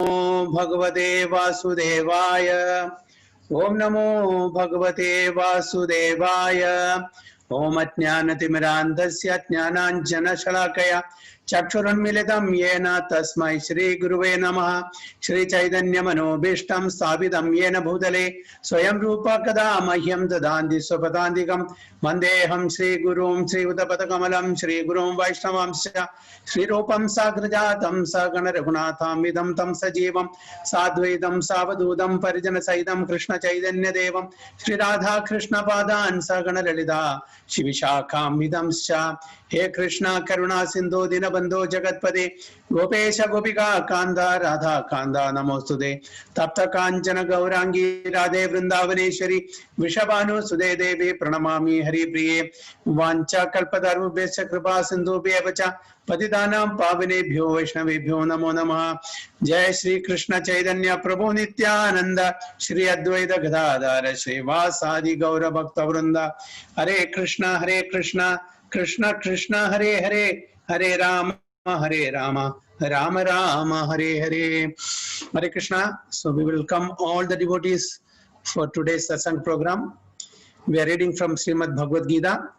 भगवते वासुदेवाय। ओम नमो भगवते वासुदेवाय। ओम अज्ञानतिमिरान्धस्य ज्ञानाञ्जनशलाकया चक्षुरुन्मीलितं येन तस्मै श्रीगुरुवे नमः। श्रीचैतन्यमनोभीष्टं स्थापितं येन भूतले स्वयं रूपा कदा मह्यं ददाति स्वपदान्तिकं वन्देऽहं श्रीगुरुं श्रीयुतपदकमलं श्रीगुरुं वैष्णवांश्च श्रीरूपं साग्रजातं सगणरघुनाथान्वितं तं सजीवं साद्वैतं सावधूतं परिजनसहितं कृष्णचैतन्यदेवं श्रीराधाकृष्णपादान् सगणललिता शिविशाखान्वितंश्च। हे कृष्ण करुणा सिन्धो दीनबन्धो जगत्पते गोपेश गोपिका कान्त राधा कान्त नमोस्तुते। तप्त काञ्चन गौरांगी राधे वृंदावनेश्वरी वृषभानुसुते देवी प्रणमामि हरिप्रिये। वाञ्छाकल्पतरुभ्यश्च कृपा सिन्धुभ्येव च पतितानां पावनेभ्यो वैष्णवेभ्यो नमो नमः। जय श्री कृष्ण चैतन्य प्रभु नित्यानंद श्री अद्वैत गदाधर श्रीवासादि गौर भक्त वृंद। हरे कृष्ण कृष्ण कृष्ण हरे हरे, हरे Ram Ram Ram Hare Hare. Hare Krishna. So we welcome all the devotees for today's satsang program. We are reading from Srimad Bhagavad Gita,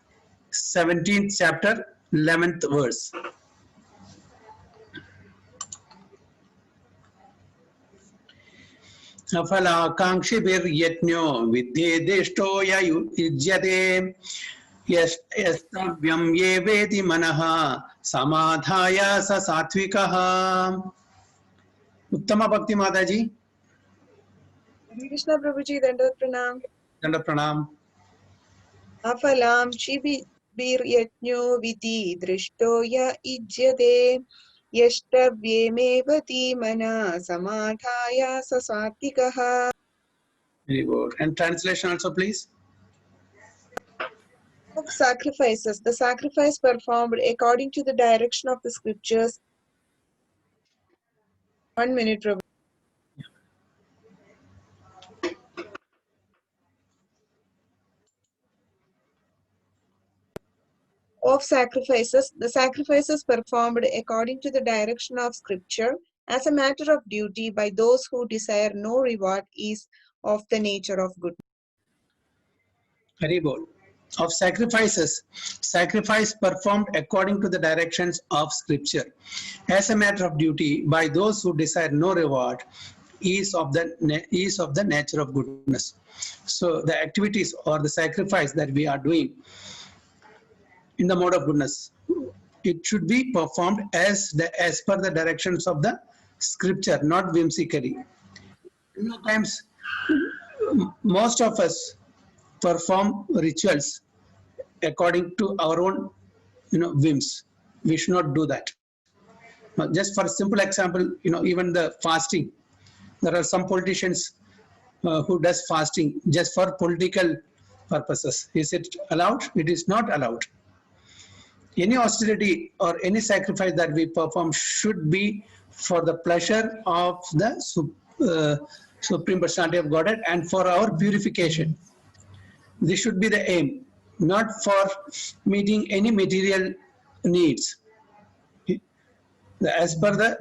17th chapter, 11th verse. Afalakankshibiryatnyo vidyedeshto yayujyate यस्तव्यं ये वेति मनः समाधाय स सात्विकः। उत्तम भक्ति माता जी। कृष्ण प्रभु जी दंडवत प्रणाम। दंड प्रणाम। अफलां शिबिर्यज्ञो विधि दृष्टो य इज्यते यष्टव्येमेवति मनः समाधाय स सात्विकः। Very good. And translation also, please. Of sacrifices, the sacrifice performed according to the direction of the scriptures. 1 minute, Prabhu. Of sacrifices, the sacrifices performed according to the direction of scripture as a matter of duty by those who desire no reward is of the nature of goodness. Very good. Of sacrifices, sacrifice performed according to the directions of scripture as a matter of duty by those who desire no reward is of the nature of goodness. So the activities or the sacrifice that we are doing in the mode of goodness, it should be performed as per the directions of the scripture, not whimsically. Sometimes most of us perform rituals according to our own whims. We should not do that. Now, just for a simple example, even the fasting, there are some politicians who does fasting just for political purposes. Is it allowed? It is not allowed. Any austerity or any sacrifice that we perform should be for the pleasure of the Supreme Personality of Godhead and for our purification. This should be the aim, not for meeting any material needs. As per the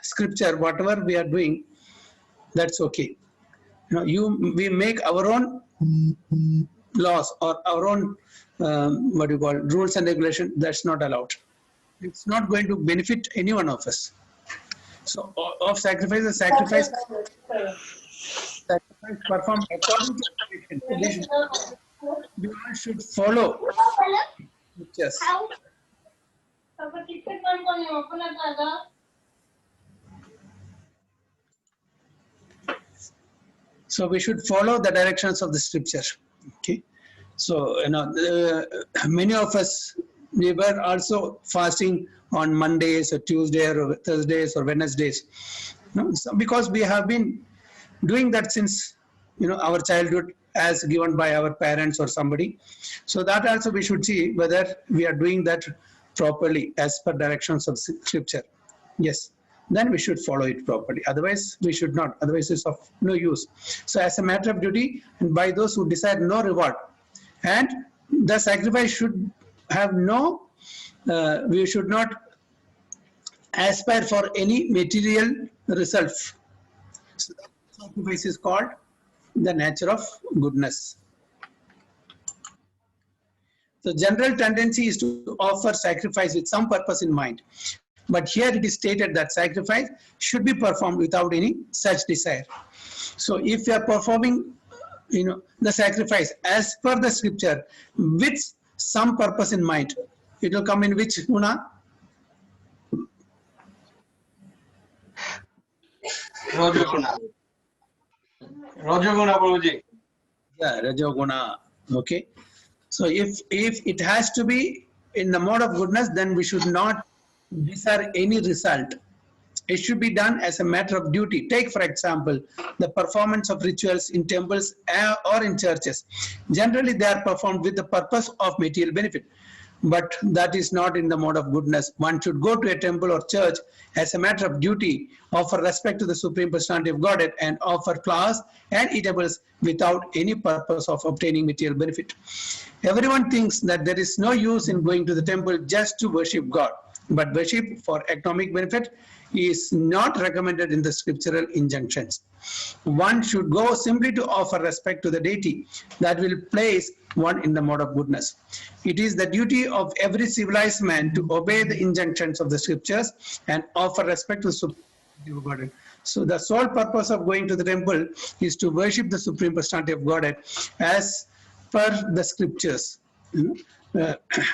scripture, whatever we are doing, that's okay. We make our own laws or our own rules and regulations. That's not allowed. It's not going to benefit any one of us. So of sacrifice performed according to tradition. We all should follow. Yes. So we should follow the directions of the scripture. Okay. So many of us, we were also fasting on Mondays or Tuesdays or Thursdays or Wednesdays, so because we have been doing that since our childhood, as given by our parents or somebody. So that also we should see whether we are doing that properly as per directions of scripture. Yes, then we should follow it properly. Otherwise, we should not. Otherwise, it's of no use. So as a matter of duty, and by those who desire no reward, and the sacrifice should have no, we should not aspire for any material result. So that sacrifice is called the nature of goodness. The general tendency is to offer sacrifice with some purpose in mind. But here it is stated that sacrifice should be performed without any such desire. So if you are performing, the sacrifice as per the scripture with some purpose in mind, it will come in which guna? Rajoguna. Rajoguna, Prabhuji. Yeah, Rajoguna. Okay. So if it has to be in the mode of goodness, then we should not desire any result. It should be done as a matter of duty. Take, for example, the performance of rituals in temples or in churches. Generally, they are performed with the purpose of material benefit. But that is not in the mode of goodness. One should go to a temple or church as a matter of duty, offer respect to the Supreme Personality of Godhead, and offer flowers and eatables without any purpose of obtaining material benefit. Everyone thinks that there is no use in going to the temple just to worship God. But worship for economic benefit is not recommended in the scriptural injunctions. One should go simply to offer respect to the deity that will place one in the mode of goodness. It is the duty of every civilized man to obey the injunctions of the scriptures and offer respect to the Supreme Godhead. So the sole purpose of going to the temple is to worship the Supreme Personality of Godhead as per the scriptures.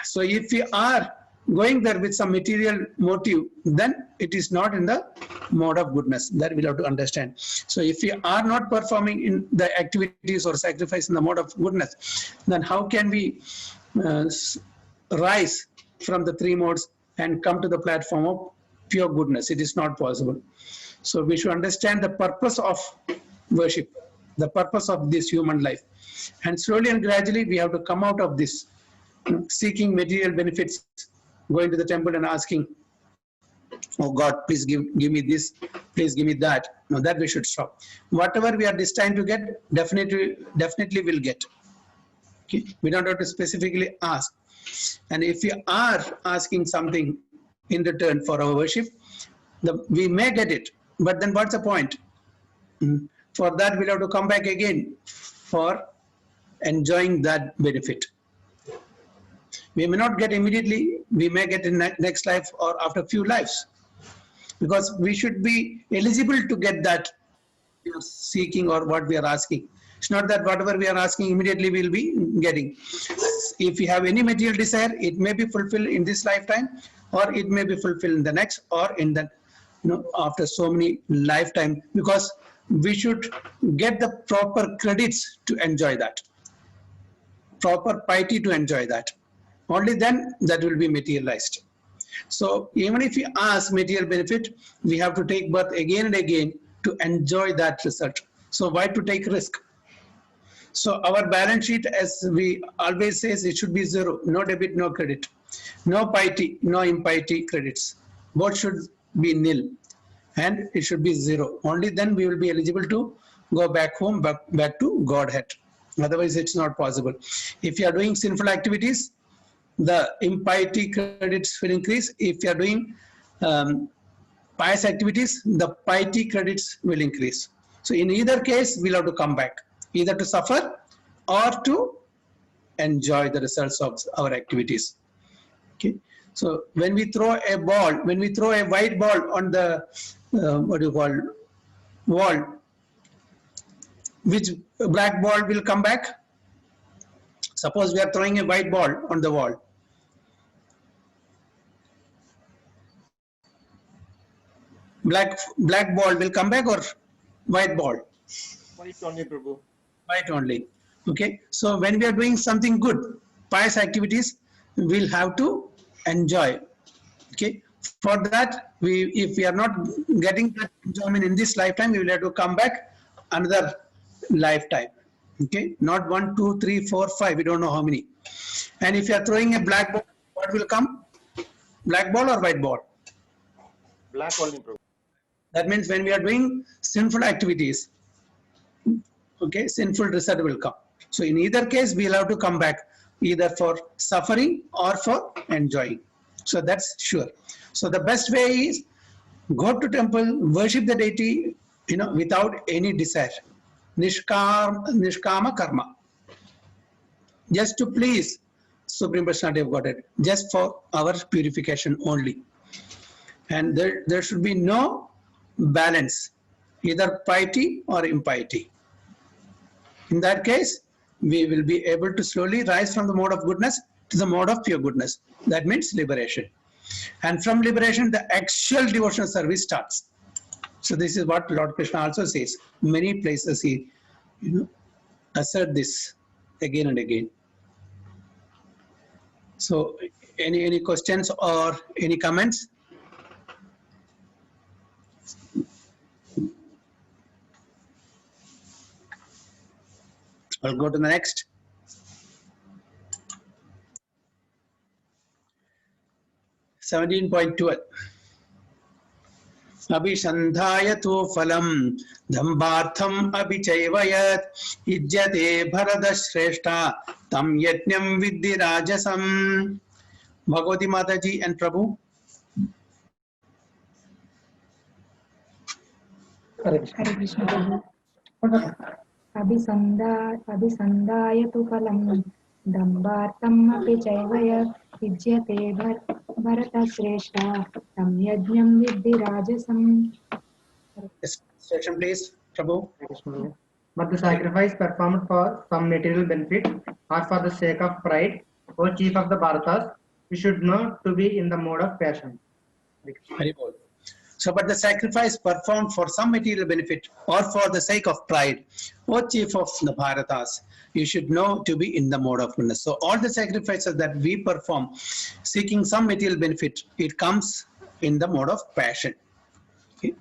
So if we are going there with some material motive, then it is not in the mode of goodness. That we'll have to understand. So if we are not performing in the activities or sacrifice in the mode of goodness, then how can we rise from the three modes and come to the platform of pure goodness? It is not possible. So we should understand the purpose of worship, the purpose of this human life. And slowly and gradually we have to come out of this seeking material benefits, going to the temple and asking, oh God, please give me this, please give me that. No, that we should stop. Whatever we are destined to get, definitely will get. Okay? We don't have to specifically ask. And if we are asking something in return for our worship, we may get it. But then what's the point? For that, we'll have to come back again for enjoying that benefit. We may not get immediately, we may get in next life or after few lives. Because we should be eligible to get that we are seeking or what we are asking. It's not that whatever we are asking immediately we will be getting. If we have any material desire, it may be fulfilled in this lifetime, or it may be fulfilled in the next, or in the after so many lifetime, because we should get the proper credits to enjoy that, proper piety to enjoy that. Only then that will be materialized. So even if we ask material benefit, we have to take birth again and again to enjoy that result. So why to take risk? So our balance sheet, as we always say, it should be zero, no debit, no credit, no piety, no impiety credits. Both should be nil, and it should be zero. Only then we will be eligible to go back home, back to Godhead. Otherwise, it's not possible. If you are doing sinful activities, the impiety credits will increase. If you are doing pious activities, the piety credits will increase. So in either case, we'll have to come back, either to suffer or to enjoy the results of our activities. Okay. So when we throw a ball, when we throw a white ball on the wall, which black ball will come back? Suppose we are throwing a white ball on the wall. Black ball will come back, or white ball? White only, Prabhu. White only. Okay. So when we are doing something good, pious activities, we'll have to enjoy. Okay. For that, if we are not getting that enjoyment in this lifetime, we will have to come back another lifetime. Okay. Not 1, 2, 3, 4, 5. We don't know how many. And if you are throwing a black ball, what will come? Black ball or white ball? Black only, Prabhu. That means when we are doing sinful activities, okay, sinful result will come. So in either case, we'll have to come back either for suffering or for enjoying. So that's sure. So the best way is go to temple, worship the deity, without any desire. Nishkama karma. Just to please Supreme Personality of Godhead, just for our purification only. And there should be no balance, either piety or impiety. In that case, we will be able to slowly rise from the mode of goodness to the mode of pure goodness. That means liberation. And from liberation, the actual devotional service starts. So this is what Lord Krishna also says. Many places he assert this again and again. So any questions or any comments? I'll go to the next. (17.12) अभिसन्धाय तु फलं दम्भार्थम् अपि चैव यत् युज्यते भरतश्रेष्ठा तं यज्ञं विद्धि राजसम्. Bhagavati Mataji and Prabhu. Hare Krishna Prabhu. अभिसन्धाय तु फलं दम्भार्थम् अपि चैव यत् युज्यते भरतश्रेष्ठा तं यज्ञं विद्धि राजसम्. Section please, Prabhu. But the sacrifice performed for some material benefit or for the sake of pride, O chief of the Bharatas, we should know to be in the mode of passion. Very well. So, but the sacrifice performed for some material benefit or for the sake of pride, O chief of the Bharatas, you should know to be in the mode of goodness. So, all the sacrifices that we perform seeking some material benefit, it comes in the mode of passion. Okay.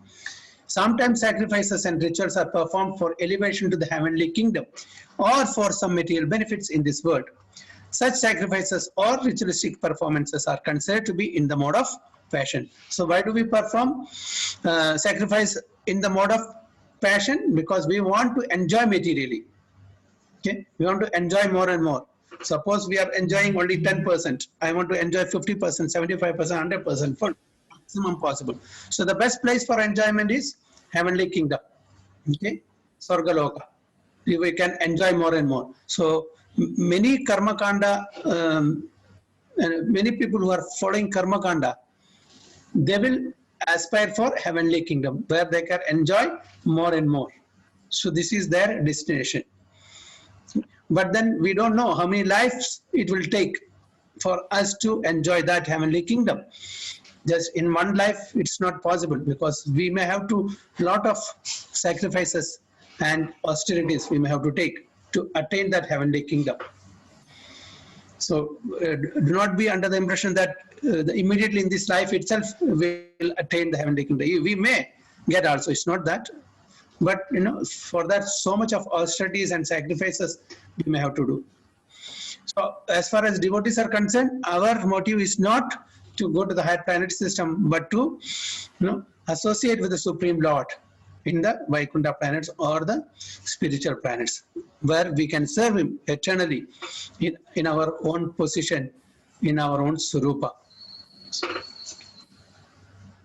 Sometimes sacrifices and rituals are performed for elevation to the heavenly kingdom or for some material benefits in this world. Such sacrifices or ritualistic performances are considered to be in the mode of passion. So why do we perform sacrifice in the mode of passion? Because we want to enjoy materially. Okay, we want to enjoy more and more. Suppose we are enjoying only 10%. I want to enjoy 50%, 75%, 100% full, maximum possible. So the best place for enjoyment is heavenly kingdom. Okay, Sargaloka. We can enjoy more and more. So many karma kanda, many people who are following karma kanda, they will aspire for heavenly kingdom where they can enjoy more and more. So this is their destination. But then we don't know how many lives it will take for us to enjoy that heavenly kingdom. Just in one life, it's not possible because we may have to lot of sacrifices and austerities we may have to take to attain that heavenly kingdom. So do not be under the impression that immediately in this life itself we will attain the heavenly kingdom. We may get also, it's not that. But for that so much of austerities and sacrifices we may have to do. So as far as devotees are concerned, our motive is not to go to the higher planet system, but to associate with the Supreme Lord in the Vaikuntha planets or the spiritual planets, where we can serve him eternally in our own position, in our own Surupa.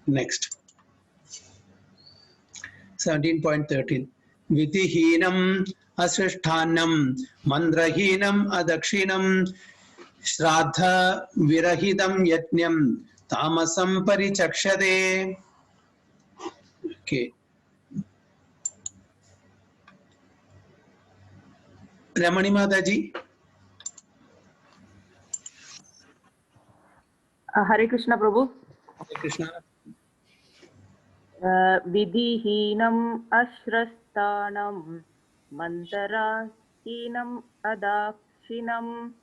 Next. 17.13. Vitihinam asrishthanam mandrahinam adakshinam shraddha virahidam yajnam tamasam parichakshade. Okay. Ramani Mataji. Hare Krishna Prabhu. Hare Krishna. Vidihinam ashrasthanam mantarahinam adakshinam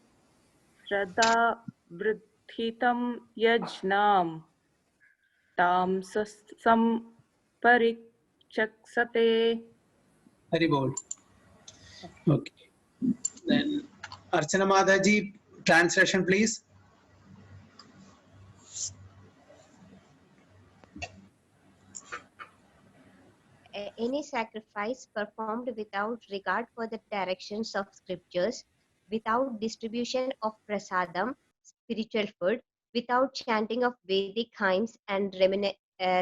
shraddha vridhitam yajnam tamsasam parichaksate. Very good. Okay. Then Archana Mataji, translation please. Any sacrifice performed without regard for the directions of scriptures, without distribution of prasadam, spiritual food, without chanting of Vedic hymns and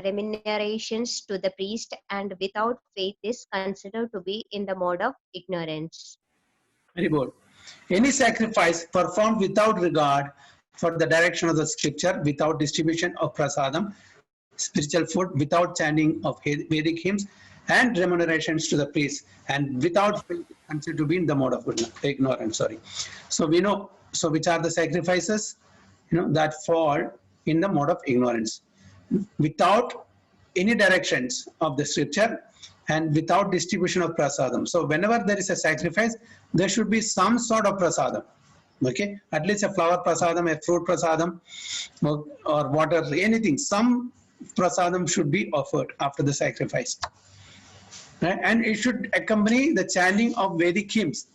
remunerations to the priest, and without faith is considered to be in the mode of ignorance. Very good. Any sacrifice performed without regard for the direction of the scripture, without distribution of prasadam, spiritual food, without chanting of Vedic hymns and remunerations to the priest, and without faith is considered to be in the mode of ignorance. Sorry. So we know. So which are the sacrifices? That fall in the mode of ignorance, without any directions of the scripture and without distribution of prasadam. So whenever there is a sacrifice, there should be some sort of prasadam. Okay, at least a flower prasadam, a fruit prasadam, or water, anything. Some prasadam should be offered after the sacrifice, right? And it should accompany the chanting of Vedic hymns.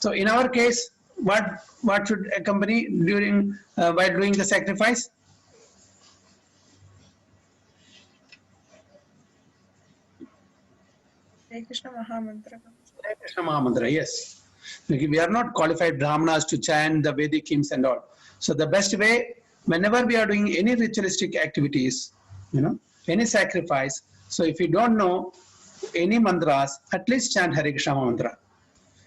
So in our case, what should accompany during while doing the sacrifice? Hare Krishna Mahamantra. Hare Krishna Mahamantra, yes. We are not qualified brahmanas to chant the Vedic hymns and all. So the best way, whenever we are doing any ritualistic activities, any sacrifice, so if you don't know any mantras, at least chant Hare Krishna Mahamantra.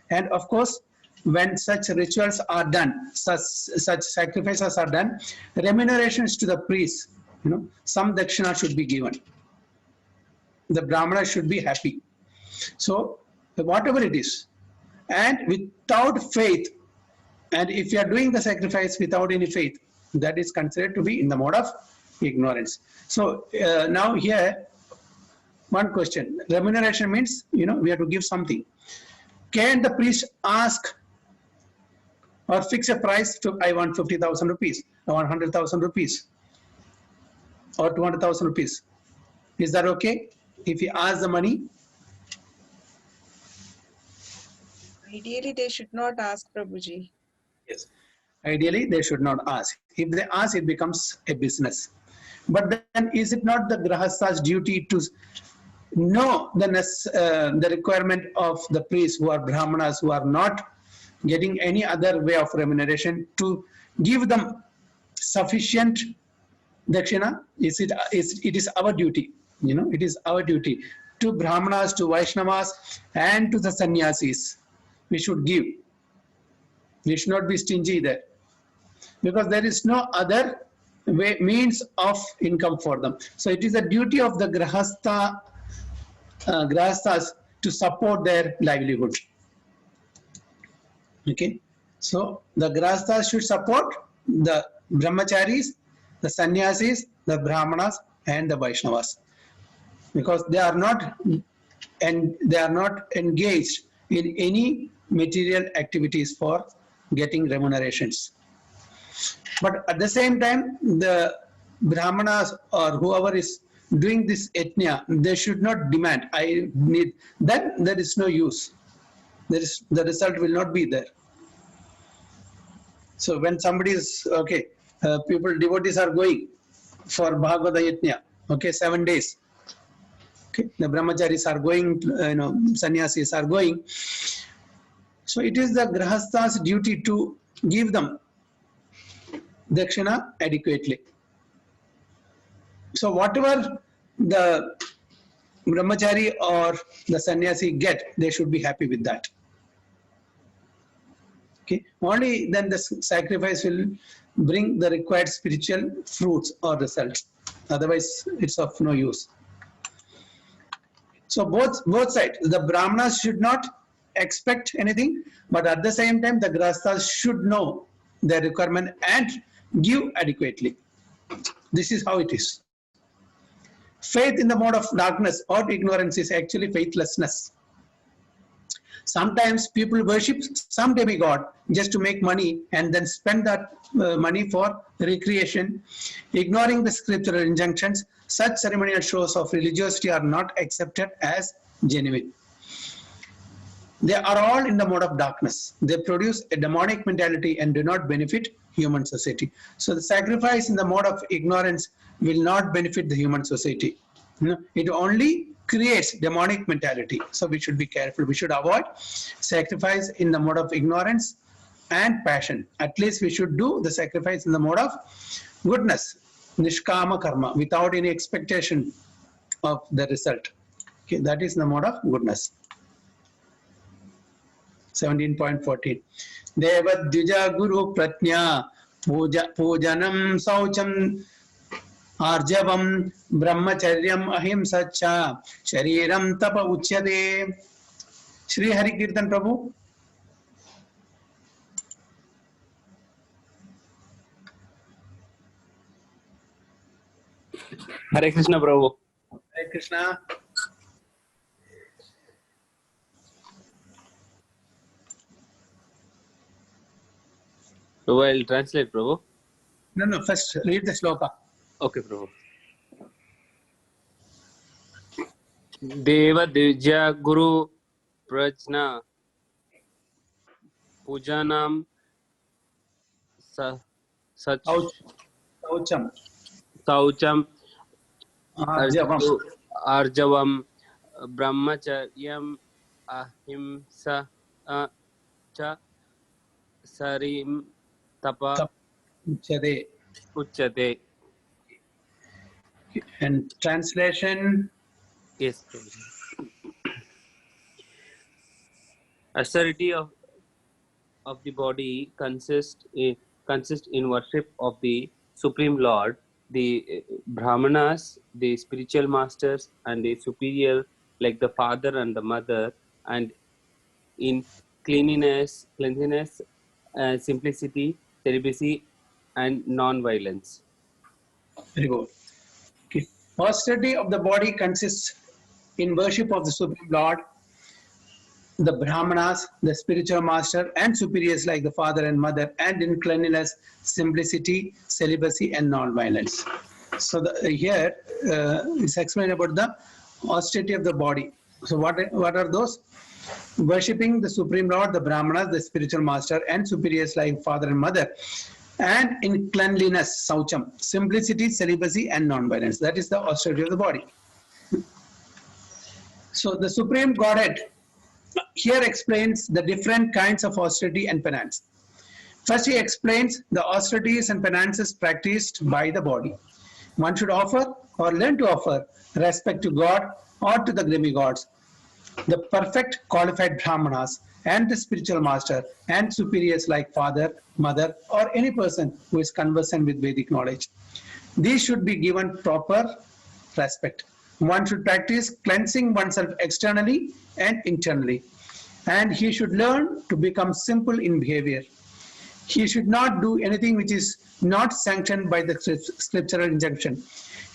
And of course, when such rituals are done, such sacrifices are done, remunerations to the priest, some dakshina should be given. The brahmana should be happy. So whatever it is, and without faith, and if you are doing the sacrifice without any faith, that is considered to be in the mode of ignorance. So now here, one question. Remuneration means, we have to give something. Can the priest ask or fix a price to, I want 50,000 rupees, I want 100,000 rupees, or 200,000 rupees? Is that okay if he asks the money? Ideally, they should not ask, Prabhuji. Yes. Ideally, they should not ask. If they ask, it becomes a business. But then, is it not the Grahastha's duty to know the requirement of the priests who are brahmanas, who are not getting any other way of remuneration, to give them sufficient dakshina? It is our duty. It is our duty to brahmanas, to Vaishnavas, and to the sannyasis. We should give. We should not be stingy there, because there is no other means of income for them. So it is the duty of the grahasthas to support their livelihood. Okay, so the grahasthas should support the brahmacharis, the sannyasis, the brahmanas, and the Vaishnavas, because they are not engaged in any material activities for getting remunerations. But at the same time, the brahmanas or whoever is doing this yajna, they should not demand, I need, then there is no use. The result will not be there. So when somebody is, devotees are going for Bhagavata yajna, 7 days. Okay, the brahmacharis are going, sannyasis are going. So it is the grahastha's duty to give them dakshina adequately. So whatever the brahmachari or the sannyasi get, they should be happy with that. Okay, only then the sacrifice will bring the required spiritual fruits or results. Otherwise, it's of no use. So both sides, the brahmanas should not expect anything, but at the same time, the grahasthas should know their requirement and give adequately. This is how it is. Faith in the mode of darkness or ignorance is actually faithlessness. Sometimes people worship some demigod just to make money and then spend that money for recreation, ignoring the scriptural injunctions. Such ceremonial shows of religiosity are not accepted as genuine. They are all in the mode of darkness. They produce a demonic mentality and do not benefit human society. So the sacrifice in the mode of ignorance will not benefit the human society. It only creates demonic mentality. So we should be careful. We should avoid sacrifice in the mode of ignorance and passion. At least we should do the sacrifice in the mode of goodness, nishkama karma, without any expectation of the result. Okay, that is the mode of goodness. 17.14. Devadvija Guru Pratnya Pujanam Saucham Arjavam Brahmacharyam Ahimsacha Shariram Tapa Uchyate. Shri Hari Kirtan Prabhu. Hare Krishna Prabhu. Hare Krishna. Prabhu, I'll translate, Prabhu. No, first read the sloka. Okay, Prabhu. Deva Divya Guru Prajna Pujanam Sach Saucham. Saucham Arjavam. Arjavam Brahmacharyam Ahimsa Cha Sarim Tapa Uchyate. And translation. Yes, Prabhu. Austerity of the body consists in worship of the Supreme Lord. The Brahmanas, the spiritual masters, and the superior, like the father and the mother, and in cleanliness, simplicity, celibacy, and non-violence. Very good. Okay. Austerity of the body consists in worship of the Supreme Lord, the Brahmanas, the spiritual master, and superiors like the father and mother, and in cleanliness, simplicity, celibacy, and non-violence. So here it's explained about the austerity of the body. So what are those? Worshipping the Supreme Lord, the Brahmanas, the spiritual master, and superiors like father and mother, and in cleanliness, saucham, simplicity, celibacy, and non-violence. That is the austerity of the body. So the Supreme Godhead here explains the different kinds of austerity and penance. First, he explains the austerities and penances practiced by the body. One should offer or learn to offer respect to God or to the demigods, the perfect qualified Brahmanas, and the spiritual master and superiors like father, mother, or any person who is conversant with Vedic knowledge. These should be given proper respect. One should practice cleansing oneself externally and internally, and he should learn to become simple in behavior. He should not do anything which is not sanctioned by the scriptural injunction.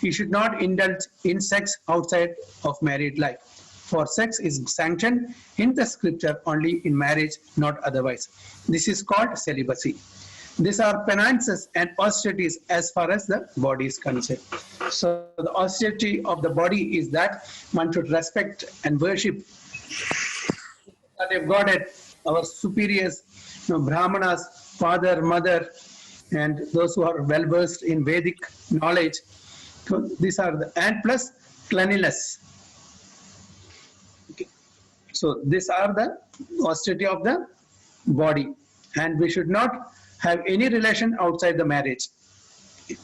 He should not indulge in sex outside of married life, for sex is sanctioned in the scripture only in marriage, not otherwise. This is called celibacy. These are penances and austerities as far as the body is concerned. So the austerity of the body is that one should respect and worship that Godhead, our superiors, Brahmanas, father, mother, and those who are well versed in Vedic knowledge. So these are the, and plus cleanliness. Okay. So these are the austerity of the body, and we should not have any relation outside the marriage. Okay.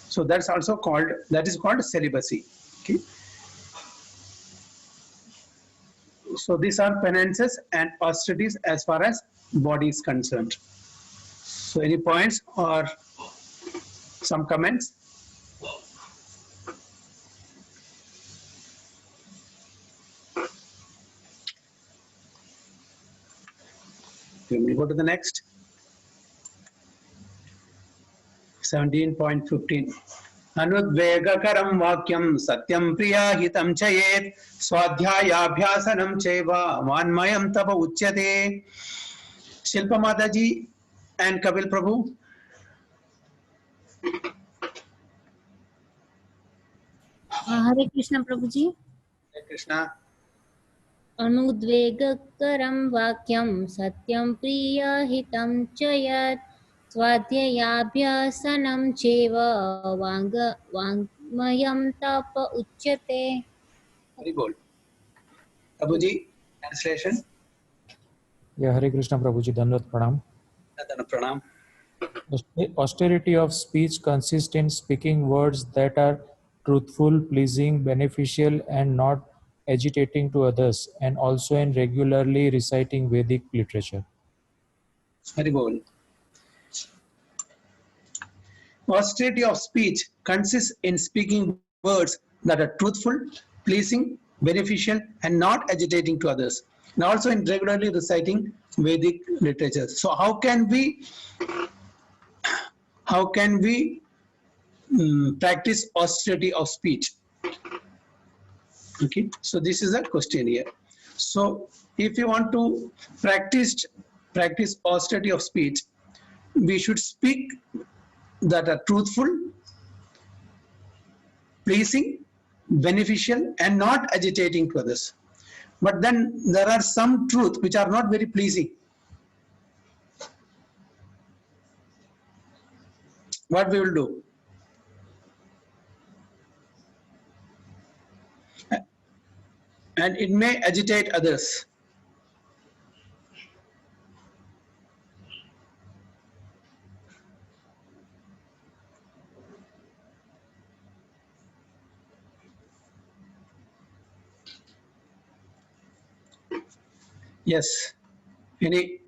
So that's also called, that is called celibacy. Okay. So these are penances and austerities as far as body is concerned. So any points or some comments? Okay, we'll go to the next. 17.15. Anudvegakaram vakyam satyam priyahitam chayet swadhyayabhyasanam cheva vanmayam tapa uchyate. Shilpa Mataji and Kapil Prabhu. Hare Krishna Prabhuji. Hare Krishna. Anudvegakaram vakyam satyam priyahitam chayat swadhyayabhyasanam cheva vangmayam tapa uchyate. Very good. Prabhuji, translation. Yeah, Hare Krishna Prabhuji, Dandavat Pranam. Pranam. Austerity of speech consists in speaking words that are truthful, pleasing, beneficial, and not agitating to others, and also in regularly reciting Vedic literature. Very good. Austerity of speech consists in speaking words that are truthful, pleasing, beneficial, and not agitating to others, and also in regularly reciting Vedic literature. So how can we practice austerity of speech? Okay, so this is a question here. So if you want to practice austerity of speech, we should speak that are truthful, pleasing, beneficial, and not agitating to others. But then there are some truth which are not very pleasing. What we will do? And it may agitate others. Yes. Any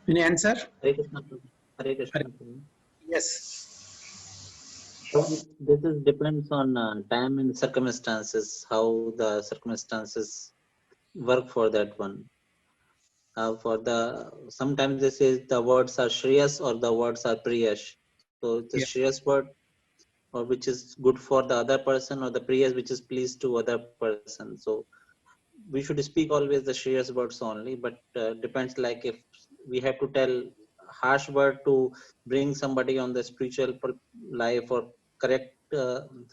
answer? Hare Krishna Prabhu. Hare Krishna Prabhu. Yes. So this is depends on time and circumstances, how the circumstances work for that one. Sometimes they say the words are Shreyas or the words are Priyash. So the Shreyas word, or which is good for the other person, or the Priyash which is pleased to other person. So we should speak always the Shreyas words only, but depends, like if we have to tell harsh word to bring somebody on the spiritual life or correct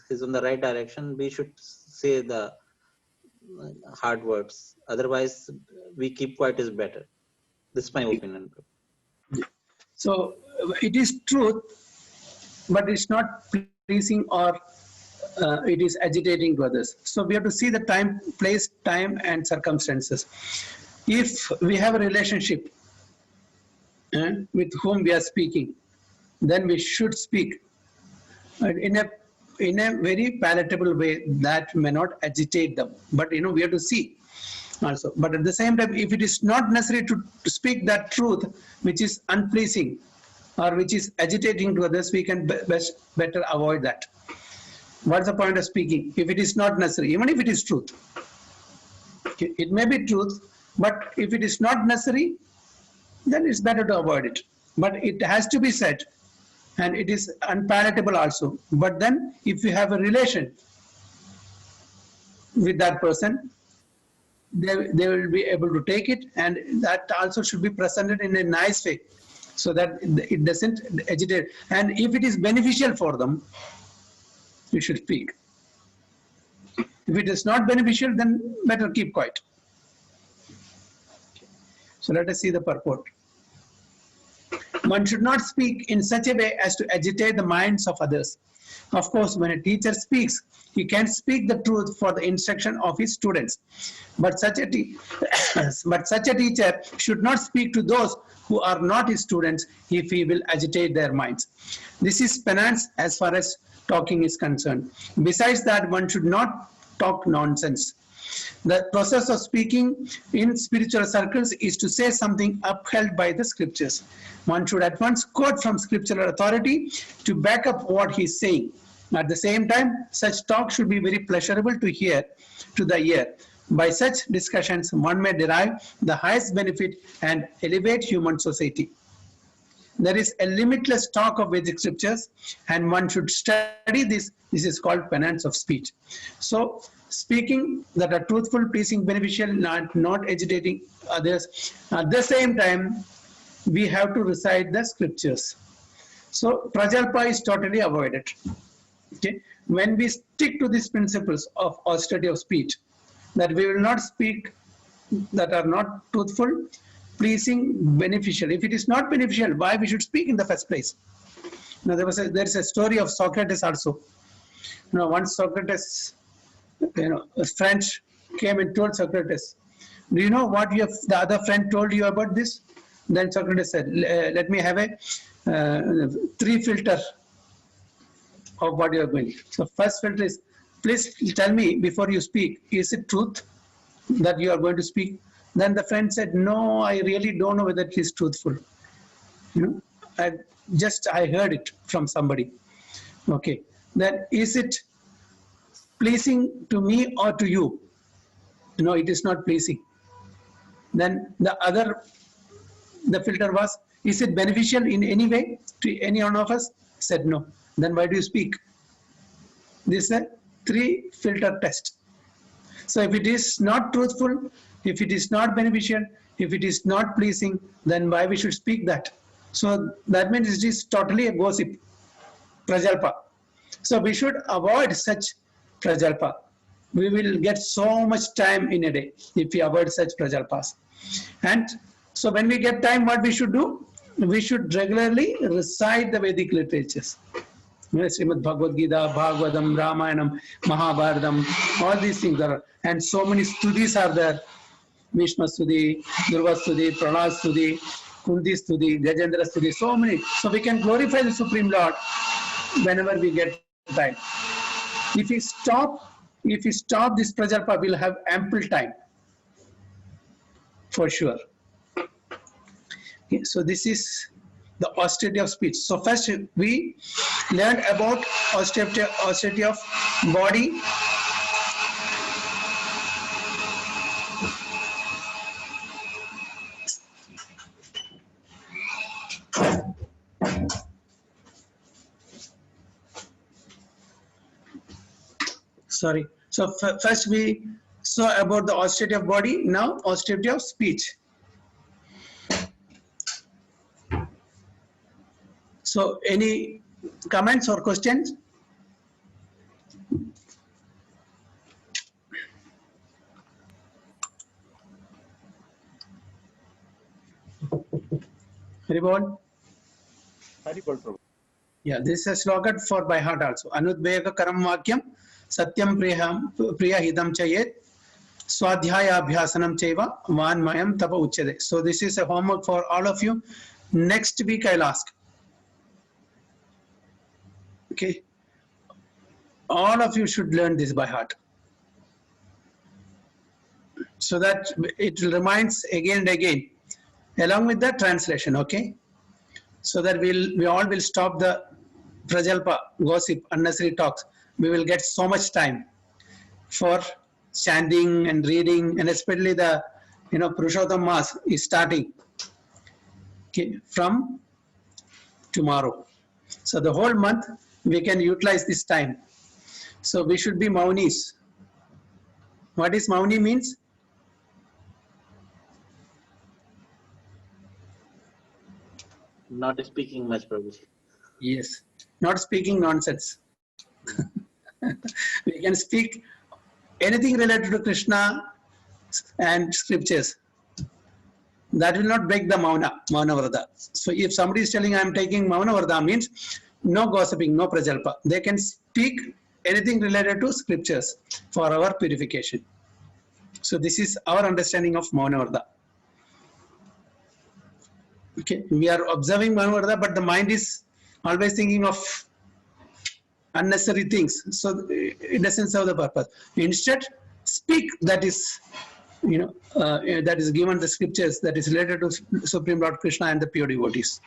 is on the right direction, we should say the hard words. Otherwise, we keep quiet is better. This is my opinion. So it is truth, but it's not pleasing or it is agitating to others. So we have to see the time, place, time, and circumstances. If we have a relationship with whom we are speaking, then we should speak in a very palatable way that may not agitate them. But we have to see also. But at the same time, if it is not necessary to speak that truth which is unpleasing or which is agitating to others, we can better avoid that. What's the point of speaking if it is not necessary, even if it is truth? Okay. It may be truth, but if it is not necessary, then it's better to avoid it. But it has to be said, and it is unpalatable also. But then if you have a relation with that person, they will be able to take it, and that also should be presented in a nice way so that it doesn't agitate. And if it is beneficial for them, you should speak. If it is not beneficial, then better keep quiet. So let us see the purport. One should not speak in such a way as to agitate the minds of others. Of course, when a teacher speaks, he can speak the truth for the instruction of his students. But such a teacher should not speak to those who are not his students if he will agitate their minds. This is penance as far as talking is concerned. Besides that, one should not talk nonsense. The process of speaking in spiritual circles is to say something upheld by the scriptures. One should at once quote from scriptural authority to back up what he is saying. At the same time, such talk should be very pleasurable to hear to the ear. By such discussions, one may derive the highest benefit and elevate human society. There is a limitless talk of Vedic scriptures, and one should study this. This is called penance of speech. So, speaking that are truthful, pleasing, beneficial, not agitating others. At the same time, we have to recite the scriptures. So, prajalpa is totally avoided. Okay? When we stick to these principles of austerity of speech, that we will not speak that are not truthful, pleasing, beneficial. If it is not beneficial, why we should speak in the first place? Now there is a story of Socrates also. Once Socrates, a friend came and told Socrates, "Do you know what the other friend told you about this?" Then Socrates said, let me have a 3 filter of what you are going. So first filter is, please tell me before you speak, is it truth that you are going to speak? Then the friend said, no, I really don't know whether it is truthful. You know, I heard it from somebody. Okay. Then is it pleasing to me or to you? No, it is not pleasing. Then the filter was, is it beneficial in any way to any one of us? Said no. Then why do you speak? This is a 3 filter test. So if it is not truthful, if it is not beneficial, if it is not pleasing, then why we should speak that? So that means it is totally a gossip, prajalpa. So we should avoid such prajalpa. We will get so much time in a day if we avoid such prajalpas. And so when we get time, what we should do? We should regularly recite the Vedic literatures. Srimad Bhagavad Gita, Bhagavatam, Ramayanam, Mahabharatam, all these things are, and so many stutis are there. Bhishma Stuti, Durva Stuti, Pranad Stuti, Kunti Stuti, Gajendra Stuti, so many. So we can glorify the Supreme Lord whenever we get time. If we stop this prajalpa, we'll have ample time for sure. Okay, so this is the austerity of speech. So first we learned about austerity of body. Sorry. So first we saw about the austerity of body, now austerity of speech. So any comments or questions? Haribol? Haribol, Prabhu. Yeah, this is slogan for by heart also. Anudvega karam vakyam satyam priya hidam chayet swadhyaya abhyasanam chaiva vanmayam tapa uchyate. So this is a homework for all of you. Next week I'll ask. Okay. All of you should learn this by heart, so that it reminds again and again, along with the translation. Okay. So that we all will stop the prajalpa, gossip, unnecessary talks. We will get so much time for chanting and reading, and especially the Purushottam Mass is starting from tomorrow. So the whole month we can utilize this time. So we should be Maunis. What is Mauni means? Not speaking much, Prabhu. Yes, not speaking nonsense. We can speak anything related to Krishna and scriptures. That will not break the Mauna Vrata. So if somebody is telling I am taking Mauna Vrata, means no gossiping, no prajalpa. They can speak anything related to scriptures for our purification. So this is our understanding of Mauna Vrata. Okay, we are observing Mauna Vrata, but the mind is always thinking of unnecessary things. So it doesn't serve the purpose. Instead, speak that is, that is given the scriptures that is related to Supreme Lord Krishna and the pure devotees.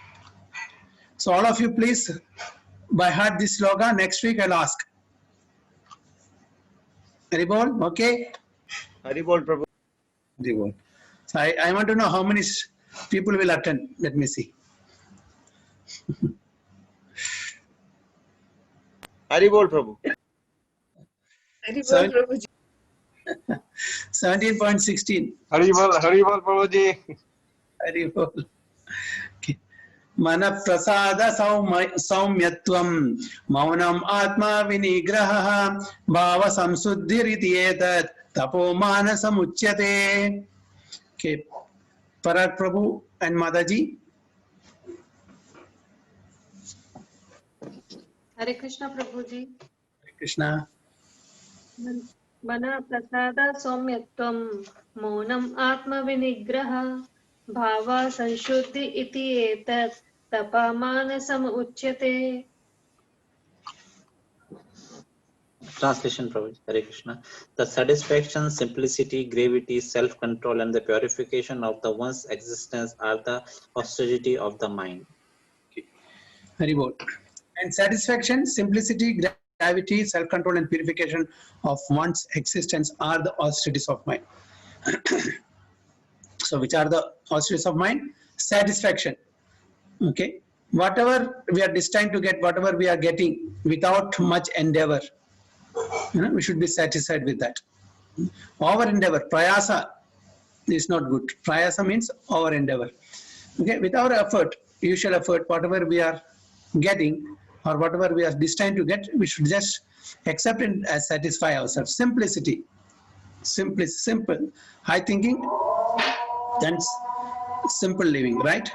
So all of you, please by heart this slogan. Next week I'll ask. Haribol, okay? Haribol, Prabhu. Haribol. So I want to know how many people will attend. Let me see. Haribol, Prabhu. Haribol, Prabhuji. 17.16. Haribol, Prabhuji. Haribol. Okay. Mana prasada saumyatvam maunam atma vinigraha bhava samsuddhiriti etat tapo manasam uchyate. Okay. Parag Prabhu and Mataji. Hare Krishna, Prabhuji. Hare Krishna. Mana prasada saumyatvam maunam atma vinigraha भावा संशुद्धि इति एतत् तपामानसम् उच्यते. Translation, Prabhuji. Hare Krishna. The satisfaction, simplicity, gravity, self-control, and the purification of the one's existence are the austerity of the mind. Very good. And satisfaction, simplicity, gravity, self-control, and purification of one's existence are the austerities of mind. So, which are the austerities of mind? Satisfaction. Okay. Whatever we are destined to get, whatever we are getting without much endeavor, we should be satisfied with that. Our endeavor, prayasa, is not good. Prayasa means our endeavor. Okay. With our effort, usual effort, whatever we are getting or whatever we are destined to get, we should just accept and satisfy ourselves. Simplicity, simple, high thinking, then simple living, right?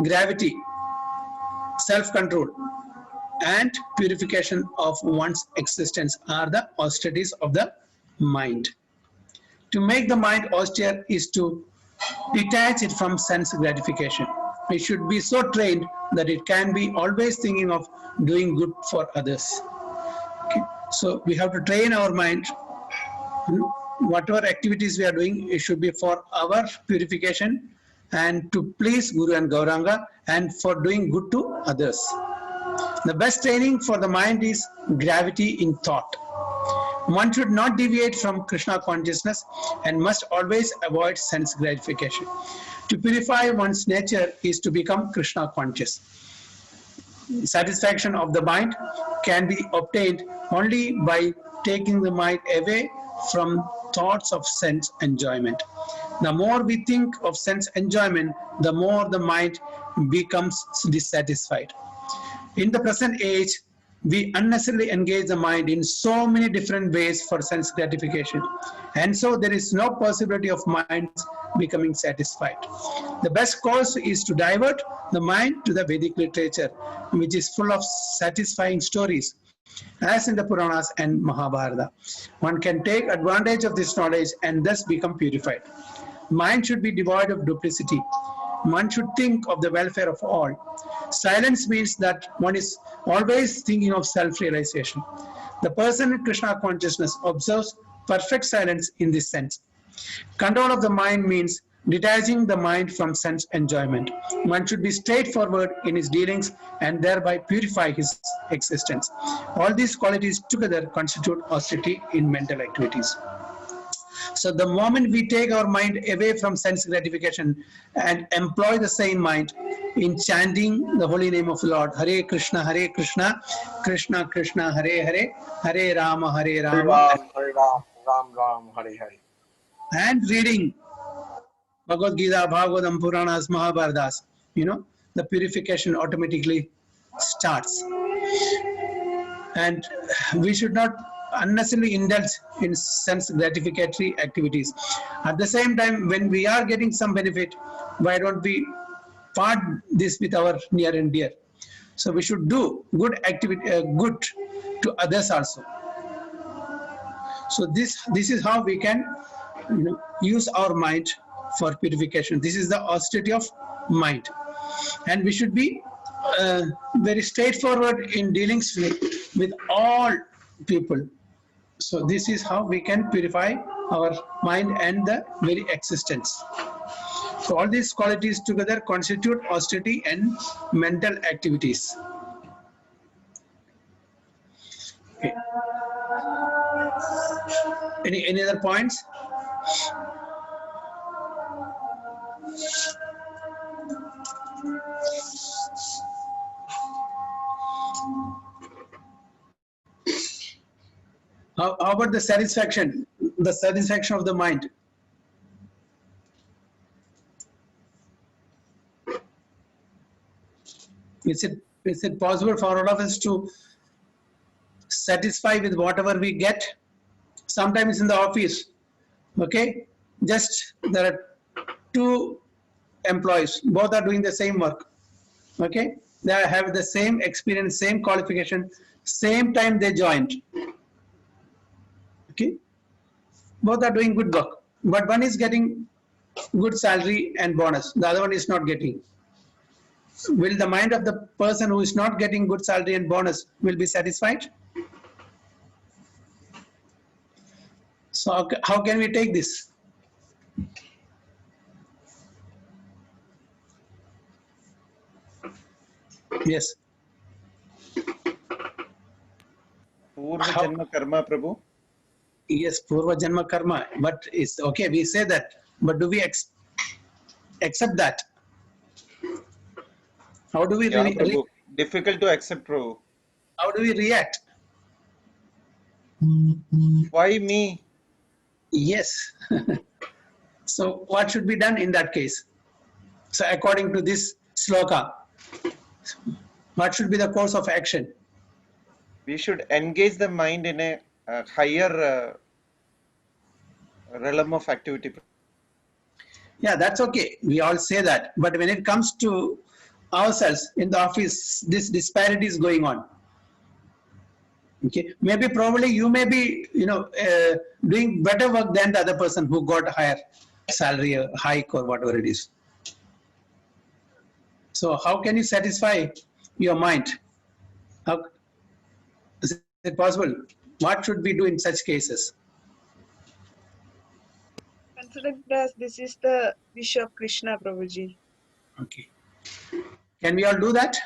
Gravity, self-control, and purification of one's existence are the austerities of the mind. To make the mind austere is to detach it from sense gratification. It should be so trained that it can be always thinking of doing good for others. Okay. So we have to train our mind. Whatever activities we are doing, it should be for our purification and to please Guru and Gauranga and for doing good to others. The best training for the mind is gravity in thought. One should not deviate from Krishna consciousness and must always avoid sense gratification. To purify one's nature is to become Krishna conscious. Satisfaction of the mind can be obtained only by taking the mind away from thoughts of sense enjoyment. The more we think of sense enjoyment, the more the mind becomes dissatisfied. In the present age, we unnecessarily engage the mind in so many different ways for sense gratification, and so there is no possibility of mind becoming satisfied. The best course is to divert the mind to the Vedic literature, which is full of satisfying stories, as in the Puranas and Mahabharata. One can take advantage of this knowledge and thus become purified. Mind should be devoid of duplicity. One should think of the welfare of all. Silence means that one is always thinking of self-realization. The person in Krishna consciousness observes perfect silence in this sense. Control of the mind means detaching the mind from sense enjoyment. One should be straightforward in his dealings and thereby purify his existence. All these qualities together constitute austerity in mental activities. So the moment we take our mind away from sense gratification and employ the same mind in chanting the holy name of the Lord, Hare Krishna, Krishna Krishna, Hare Hare, Hare Rama, Hare Ram, Ram Ram, Hare Hare. And reading Bhagavad Gita, Bhagavatam, Puranas, Mahabharatas, the purification automatically starts. And we should not unnecessarily indulge in sense gratificatory activities. At the same time, when we are getting some benefit, why don't we part this with our near and dear? So we should do good activity, good to others also. So this is how we can use our mind for purification. This is the austerity of mind, and we should be very straightforward in dealings with all people. So this is how we can purify our mind and the very existence. So all these qualities together constitute austerity and mental activities. Okay. Any other points? How about the satisfaction? The satisfaction of the mind. Is it possible for all of us to satisfy with whatever we get? Sometimes in the office, okay, just there are two employees, both are doing the same work, okay, they have the same experience, same qualification, same time they joined, okay, both are doing good work, but one is getting good salary and bonus. The other one is not getting. Will the mind of the person who is not getting good salary and bonus will be satisfied? So how can we take this? Yes. Purva Janma Karma, Prabhu. Yes, Purva Janma Karma. But it's okay, we say that. But do we accept that? How do we Prabhu. Difficult to accept, Prabhu. How do we react? Why me? Yes. So what should be done in that case? So according to this sloka, what should be the course of action? We should engage the mind in a higher realm of activity. Yeah, that's okay. We all say that. But when it comes to ourselves in the office, this disparity is going on. Okay, maybe probably you may be, doing better work than the other person who got higher salary, hike or whatever it is. So how can you satisfy your mind? How is it possible? What should we do in such cases? Consider it as this is the wish of Krishna, Prabhuji. Okay. Can we all do that?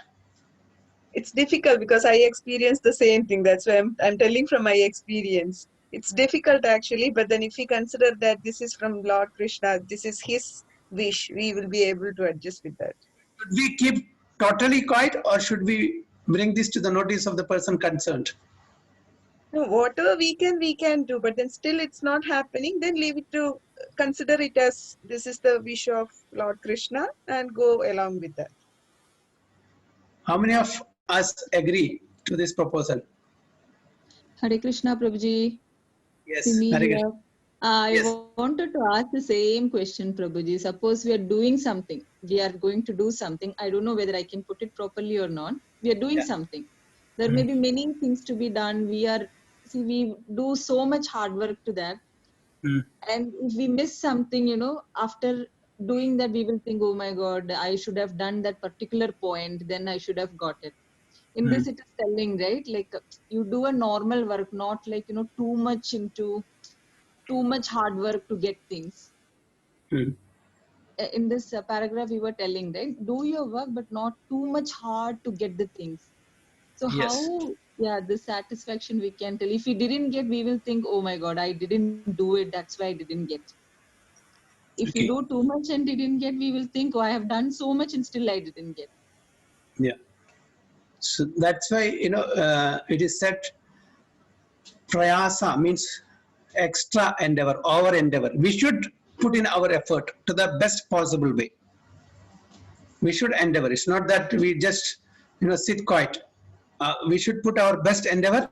It's difficult because I experienced the same thing. That's why I'm telling from my experience. It's difficult actually, but then if we consider that this is from Lord Krishna, this is his wish, we will be able to adjust with that. Should we keep totally quiet or should we bring this to the notice of the person concerned? No, whatever we can do, but then still it's not happening, then leave it to consider it as this is the wish of Lord Krishna and go along with that. How many of us agree to this proposal? Hare Krishna, Prabhuji. Yes. Simi Hare here. Krishna. I wanted to ask the same question, Prabhuji. Suppose we are doing something, we are going to do something. I don't know whether I can put it properly or not. We are doing something. There may be many things to be done. We do so much hard work to that. And if we miss something, after doing that, we will think, oh my God, I should have done that particular point, then I should have got it. In this, it is telling, right? Like you do a normal work, not like, too much hard work to get things. In this paragraph, we were telling, right? Do your work, but not too much hard to get the things. So how, the satisfaction we can tell. If we didn't get, we will think, oh my God, I didn't do it. That's why I didn't get. If we do too much and didn't get, we will think, oh, I have done so much and still I didn't get. Yeah. So that's why, it is said prayasa means extra endeavor, over endeavor. We should put in our effort to the best possible way. We should endeavor. It's not that we just, sit quiet. We should put our best endeavor.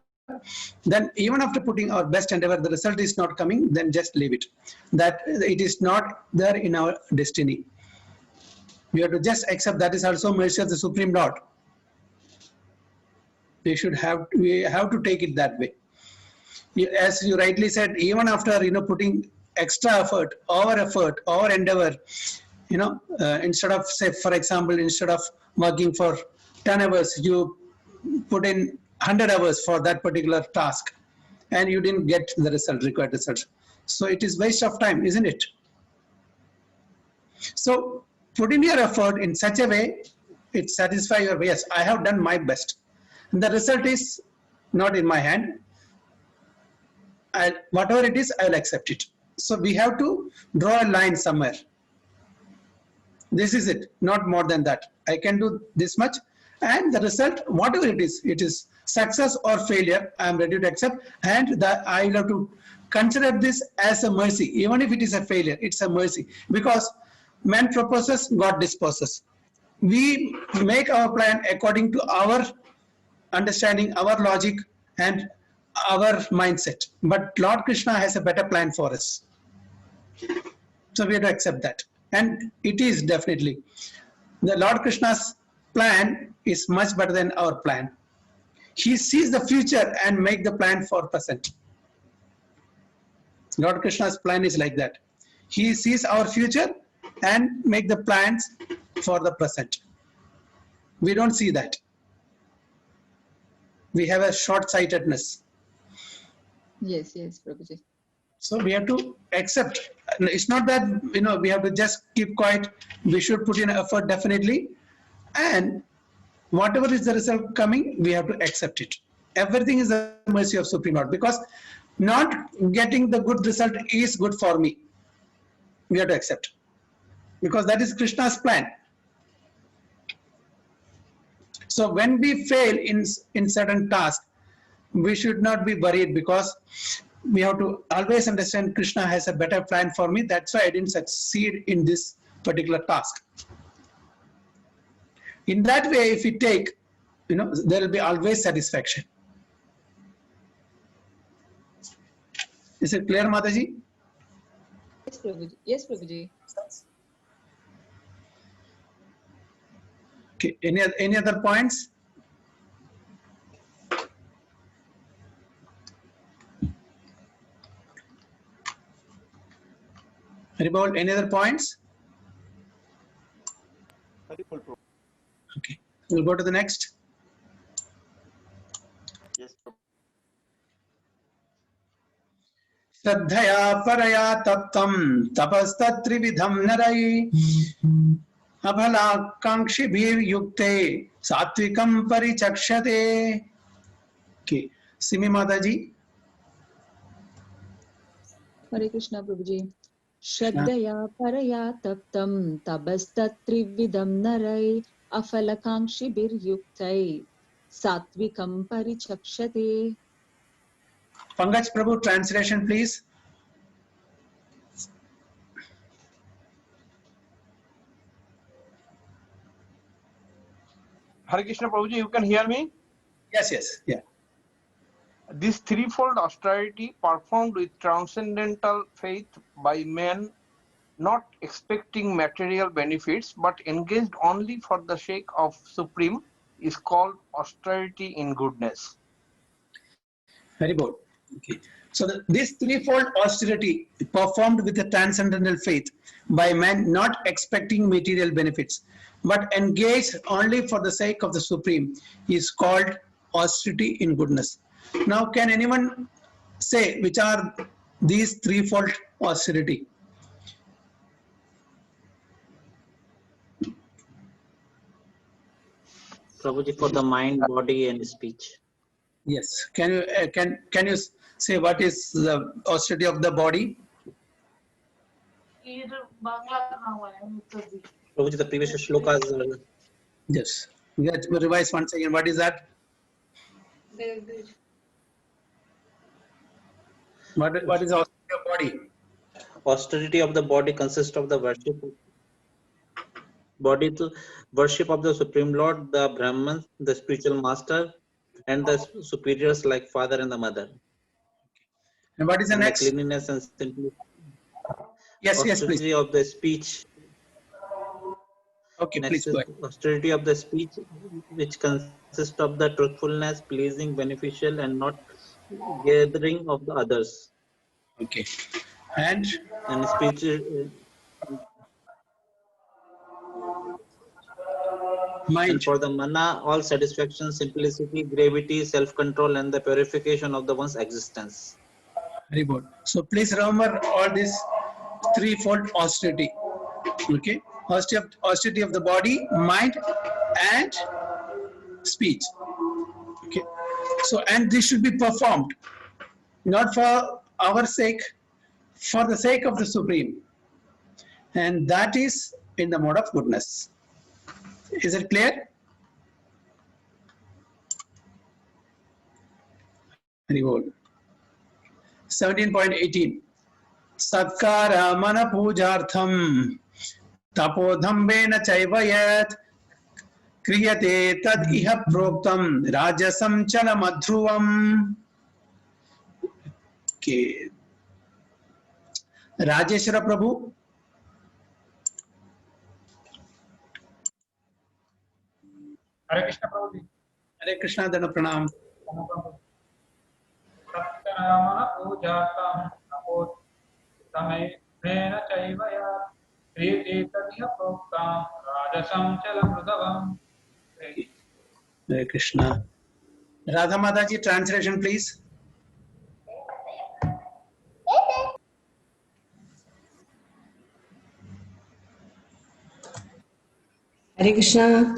Then even after putting our best endeavor, the result is not coming, then just leave it. That it is not there in our destiny. We have to just accept that is also mercy of the Supreme Lord. We have to take it that way. As you rightly said, even after putting extra effort, over endeavor, instead of, say for example, instead of working for 10 hours, you put in 100 hours for that particular task and you didn't get the required result. So it is waste of time, isn't it? So put in your effort in such a way, it satisfies your, yes, I have done my best. And the result is not in my hand. Whatever it is, I will accept it. So we have to draw a line somewhere. This is it, not more than that. I can do this much. And the result, whatever it is success or failure, I am ready to accept, and I will have to consider this as a mercy. Even if it is a failure, it's a mercy, because man proposes, God disposes. We make our plan according to our understanding, our logic, and our mindset. But Lord Krishna has a better plan for us. So we have to accept that. And it is definitely. The Lord Krishna's plan is much better than our plan. He sees the future and make the plan for present. Lord Krishna's plan is like that. He sees our future and make the plans for the present. We don't see that. We have a short-sightedness. Yes, yes, Prabhuji. So we have to accept. It's not that, you know, we have to just keep quiet. We should put in effort definitely. And whatever is the result coming, we have to accept it. Everything is the mercy of Supreme Lord, because not getting the good result is good for me. We have to accept, because that is Krishna's plan. So when we fail in certain tasks, we should not be worried, because we have to always understand Krishna has a better plan for me. That's why I didn't succeed in this particular task. In that way, if we take, you know, there will be always satisfaction. Is it clear, Mataji? Yes, Prabhuji. Yes, Prabhuji. Okay. Any other points? Haribol, any other points? Okay. We'll go to the next. Yes. Shraddhaya paraya taptam tapastatrividham narai abhalakankshibhir yukte satvikam parichakshate. Okay. Simi Mataji. Hare Krishna, Prabhuji. Shraddhaya paraya taptam tabastatrividam narai afalakankshibhir yuktai satvikam parichakshate. Pankaj Prabhu, translation please. Hare Krishna Prabhuji, you can hear me? Yes, yes, yeah. This threefold austerity performed with transcendental faith by men, not expecting material benefits but engaged only for the sake of Supreme, is called austerity in goodness. Very good. Okay. So this threefold austerity performed with a transcendental faith by man, not expecting material benefits but engaged only for the sake of the Supreme, is called austerity in goodness. Now, can anyone say which are these threefold austerity? Prabhuji, for the mind, body, and speech. Yes. Can you can you say what is the austerity of the body? Prabhuji, the previous shlokas. Yes. Let's revise once again. What is that? What is the austerity of body? Austerity of the body consists of the worship body to worship of the Supreme Lord, the Brahman, the spiritual master, and the superiors like father and the mother. And what is the and next? The cleanliness and simplicity. Yes, yes, please. Austerity of the speech. Okay, Next please go is ahead. austerity of the speech, which consists of the truthfulness, pleasing, beneficial, and not gathering of the others. Okay. And spiritual. Mind. And for the mana, all satisfaction, simplicity, gravity, self-control, and the purification of the one's existence. Very good. So please remember all this threefold austerity. Okay. Austerity of the body, mind, and speech. Okay. So, and this should be performed not for our sake, for the sake of the Supreme. And that is in the mode of goodness. Is it clear? Very good. 17.18. Satkara mana pujartham tapodhambena chaivayat kriyate tad iha proktam rajasam chala madhruvam. Okay. Rajeshwara Prabhu. Hare Krishna Prabhuji. Hare Krishna Dana Pranam. Satkaramana pujatam tapodhamena प्रोक्तां राजसं चलमृतवम्. Hare Krishna. Radha Mataji, translation please. Hare Krishna.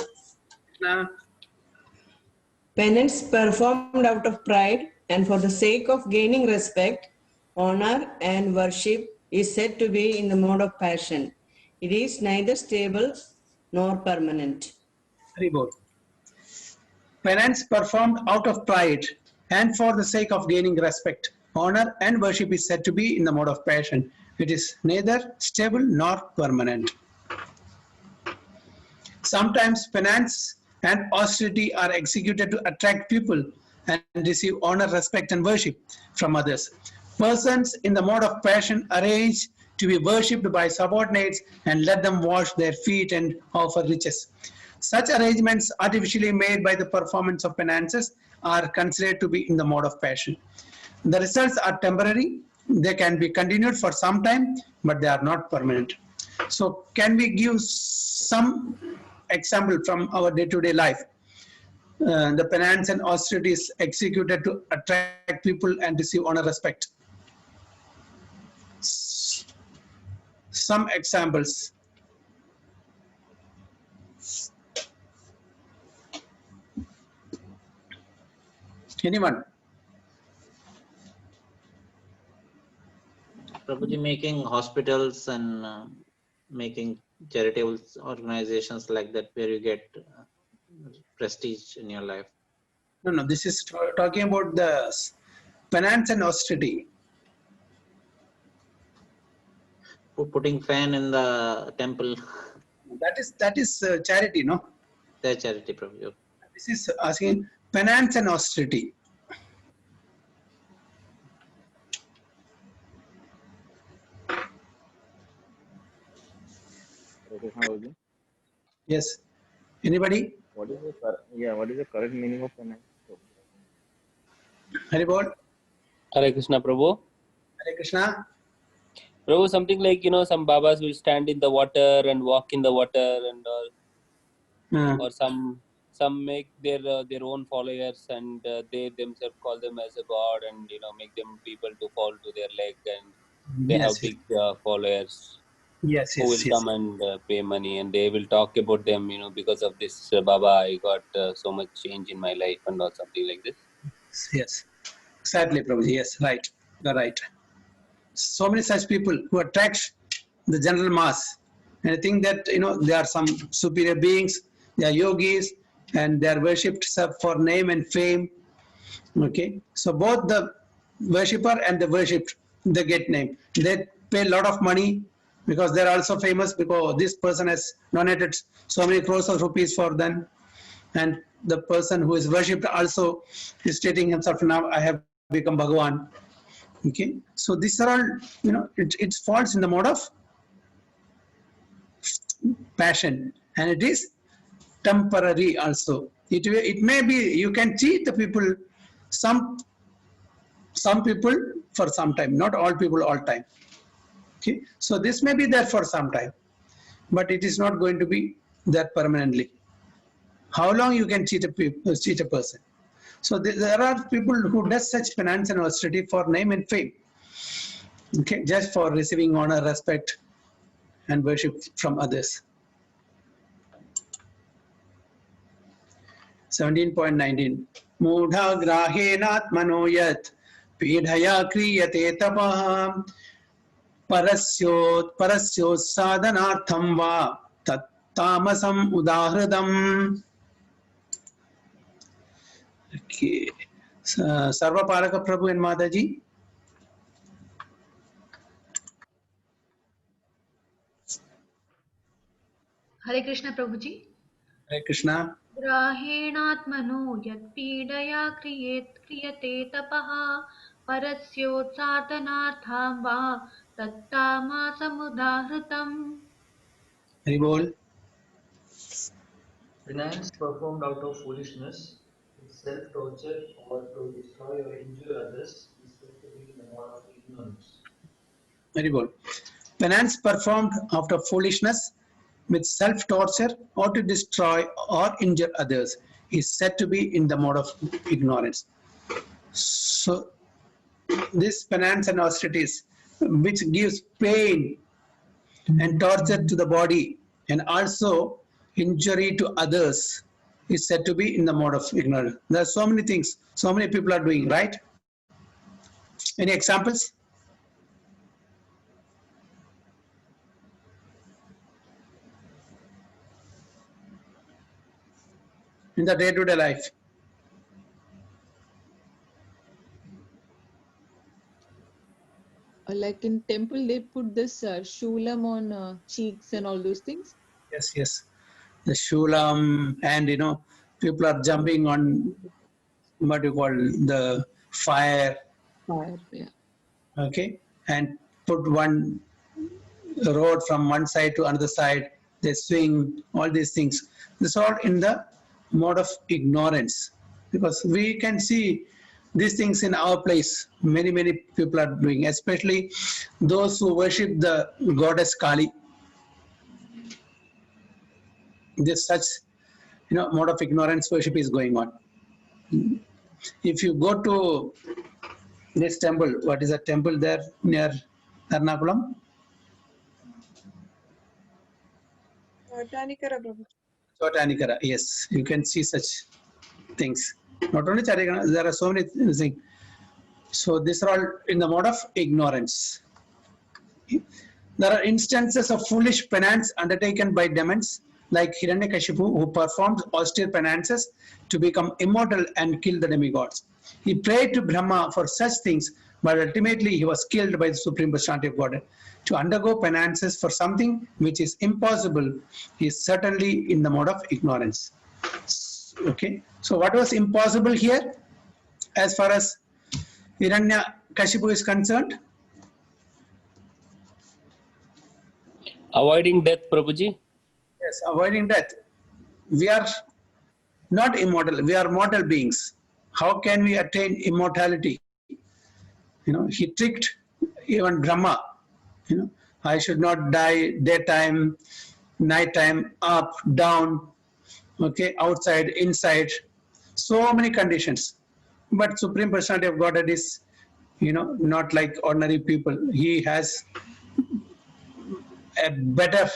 Krishna. Penance performed out of pride and for the sake of gaining respect, honor, and worship is said to be in the mode of passion. It is neither stable nor permanent. Very good. Penance performed out of pride and for the sake of gaining respect, honor, and worship is said to be in the mode of passion. It is neither stable nor permanent. Sometimes penance and austerity are executed to attract people and receive honor, respect, and worship from others. Persons in the mode of passion arrange to be worshipped by subordinates and let them wash their feet and offer riches. Such arrangements artificially made by the performance of penances are considered to be in the mode of passion. The results are temporary. They can be continued for some time, but they are not permanent. So can we give some example from our day-to-day life? The penance and austerity is executed to attract people and receive honor, respect. Some examples. Anyone? Prabhuji, making hospitals and making charitable organizations like that where you get prestige in your life. No, this is talking about the penance and austerity. Putting fan in the temple. That is charity, no? Their charity, Prabhuji. This is asking penance and austerity. Yes. Anybody? What is the correct meaning of penance? Hari Bol. Hare Krishna, Prabhu. Hare Krishna. Prabhu, something like, some Babas will stand in the water and walk in the water and all. Or some make their own followers and they themselves call them as a god and, make them people to fall to their leg and they have big followers. Yes, who will come and pay money and they will talk about them, because of this Baba, I got so much change in my life and or something like this. Yes, exactly, Prabhuji. Yes, right. You're right. So many such people who attract the general mass. And I think that, they are some superior beings, they are yogis, and they are worshipped for name and fame. Okay. So both the worshipper and the worshipped, they get name. They pay a lot of money because they're also famous because this person has donated so many crores of rupees for them. And the person who is worshipped also is stating himself, now I have become Bhagavan. Okay. So these are all, it falls in the mode of passion and it is temporary also. It may be, you can cheat the people, some people for some time, not all people all time. Okay, so this may be there for some time, but it is not going to be there permanently. How long you can cheat a person? So there are people who does such penance and austerity for name and fame. Okay, just for receiving honor, respect, and worship from others. 17.19. Mudha grahenatmano yat pidhaya kriyate tapah parasyot sadhanartham va tat tamasam udahridam. Okay. Sarva Paraka Prabhu and Mataji. Hare Krishna Prabhuji. Hare Krishna. ग्राहेणात्मनो यत्पीडया क्रियते तपः परस्योत्साधनार्थं वा तत्तामसमुदाहृतम्. Hari Bol. Penance performed out of foolishness, self-torture, or to destroy or injure others is said to be the mode of ignorance. Very good. Penance performed out of foolishness, with self-torture or to destroy or injure others is said to be in the mode of ignorance. So this penance and austerities, which gives pain and torture to the body and also injury to others, is said to be in the mode of ignorance. There are so many things, so many people are doing, right? Any examples? In the day-to-day life. Like in temple, they put this shulam on cheeks and all those things. Yes, yes. The shulam, and people are jumping on what you call the fire. Fire, yeah. Okay, and put one road from one side to another side. They swing, all these things. This all in the mode of ignorance, because we can see these things in our place. Many people are doing, especially those who worship the goddess Kali. This such mode of ignorance worship is going on. If you go to this temple, what is a temple there near Ernakulam? Chotanikara, Prabhu. Chotanikara, yes, you can see such things. Not only Charikana, there are so many things. So these are all in the mode of ignorance. There are instances of foolish penance undertaken by demons like Hiranyakashipu, who performed austere penances to become immortal and kill the demigods. He prayed to Brahma for such things, but ultimately he was killed by the Supreme Personality of Godhead. To undergo penances for something which is impossible is certainly in the mode of ignorance. Okay, so what was impossible here as far as Hiranyakashipu is concerned? Avoiding death, Prabhuji. Yes, avoiding death. We are not immortal, we are mortal beings. How can we attain immortality? He tricked even Brahma. I should not die daytime, nighttime, up, down, okay, outside, inside, so many conditions. But Supreme Personality of Godhead is, not like ordinary people. He has a better,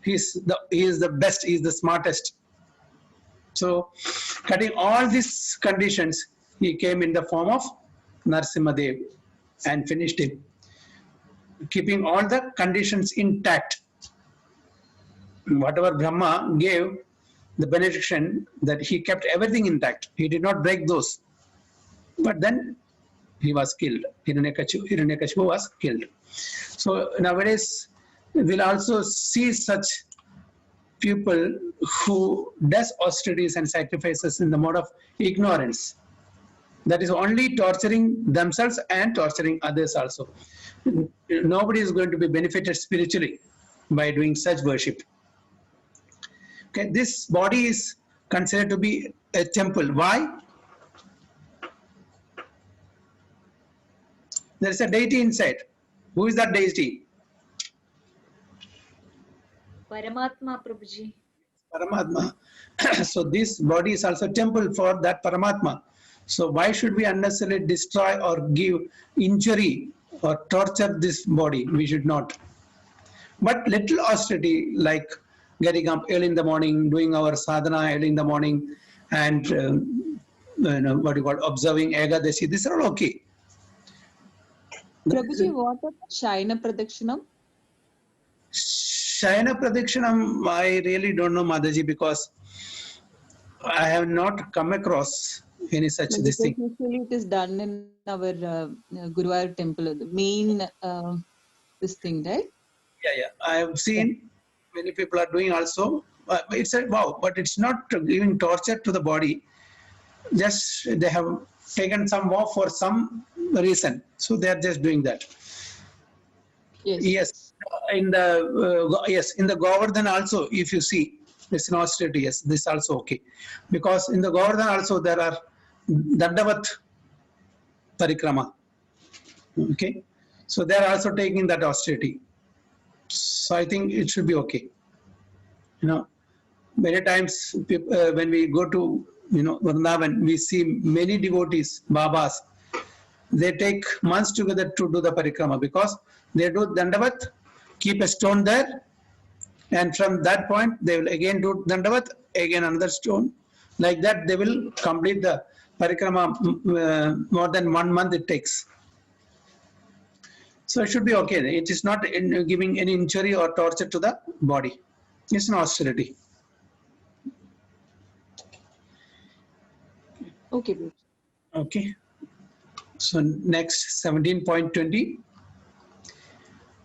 he is the best, he is the smartest. So, cutting all these conditions, he came in the form of Narasimhadev and finished it, keeping all the conditions intact. Whatever Brahma gave, the benediction, that he kept everything intact. He did not break those. But then he was killed. Hiranyakashipu was killed. So nowadays, we'll also see such people who does austerities and sacrifices in the mode of ignorance. That is only torturing themselves and torturing others also. Nobody is going to be benefited spiritually by doing such worship. Okay, this body is considered to be a temple. Why? There is a deity inside. Who is that deity? Paramatma, Prabhuji. Paramatma. So this body is also a temple for that Paramatma. So why should we unnecessarily destroy or give injury or torture this body? We should not. But little austerity, like getting up early in the morning, doing our sadhana early in the morning, and observing Ekadashi, these are all okay. Prabhuji, what about Shayana Pradakshinam? Shayana Pradakshinam, I really don't know, Mataji, because I have not come across any such this thing. Usually it is done in our Guruvayur temple, the main this thing, right? Yeah. I have seen many people are doing also. It's a wow, but it's not giving torture to the body. Just they have taken some vow for some reason, so they are just doing that. Yes. In the Govardhan also, if you see, it's an austerity. Yes, this also okay, because in the Govardhan also there are Dandavat Parikrama. Okay, so they are also taking that austerity. So I think it should be okay. You know, many times when we go to, Vrindavan, we see many devotees, Babas, they take months together to do the parikrama because they do Dandavat, keep a stone there, and from that point they will again do Dandavat, again another stone. Like that they will complete the parikrama more than 1 month it takes. So it should be okay. It is not giving any injury or torture to the body. It's an austerity. Okay, Prabhuji. Okay. So next 17.20.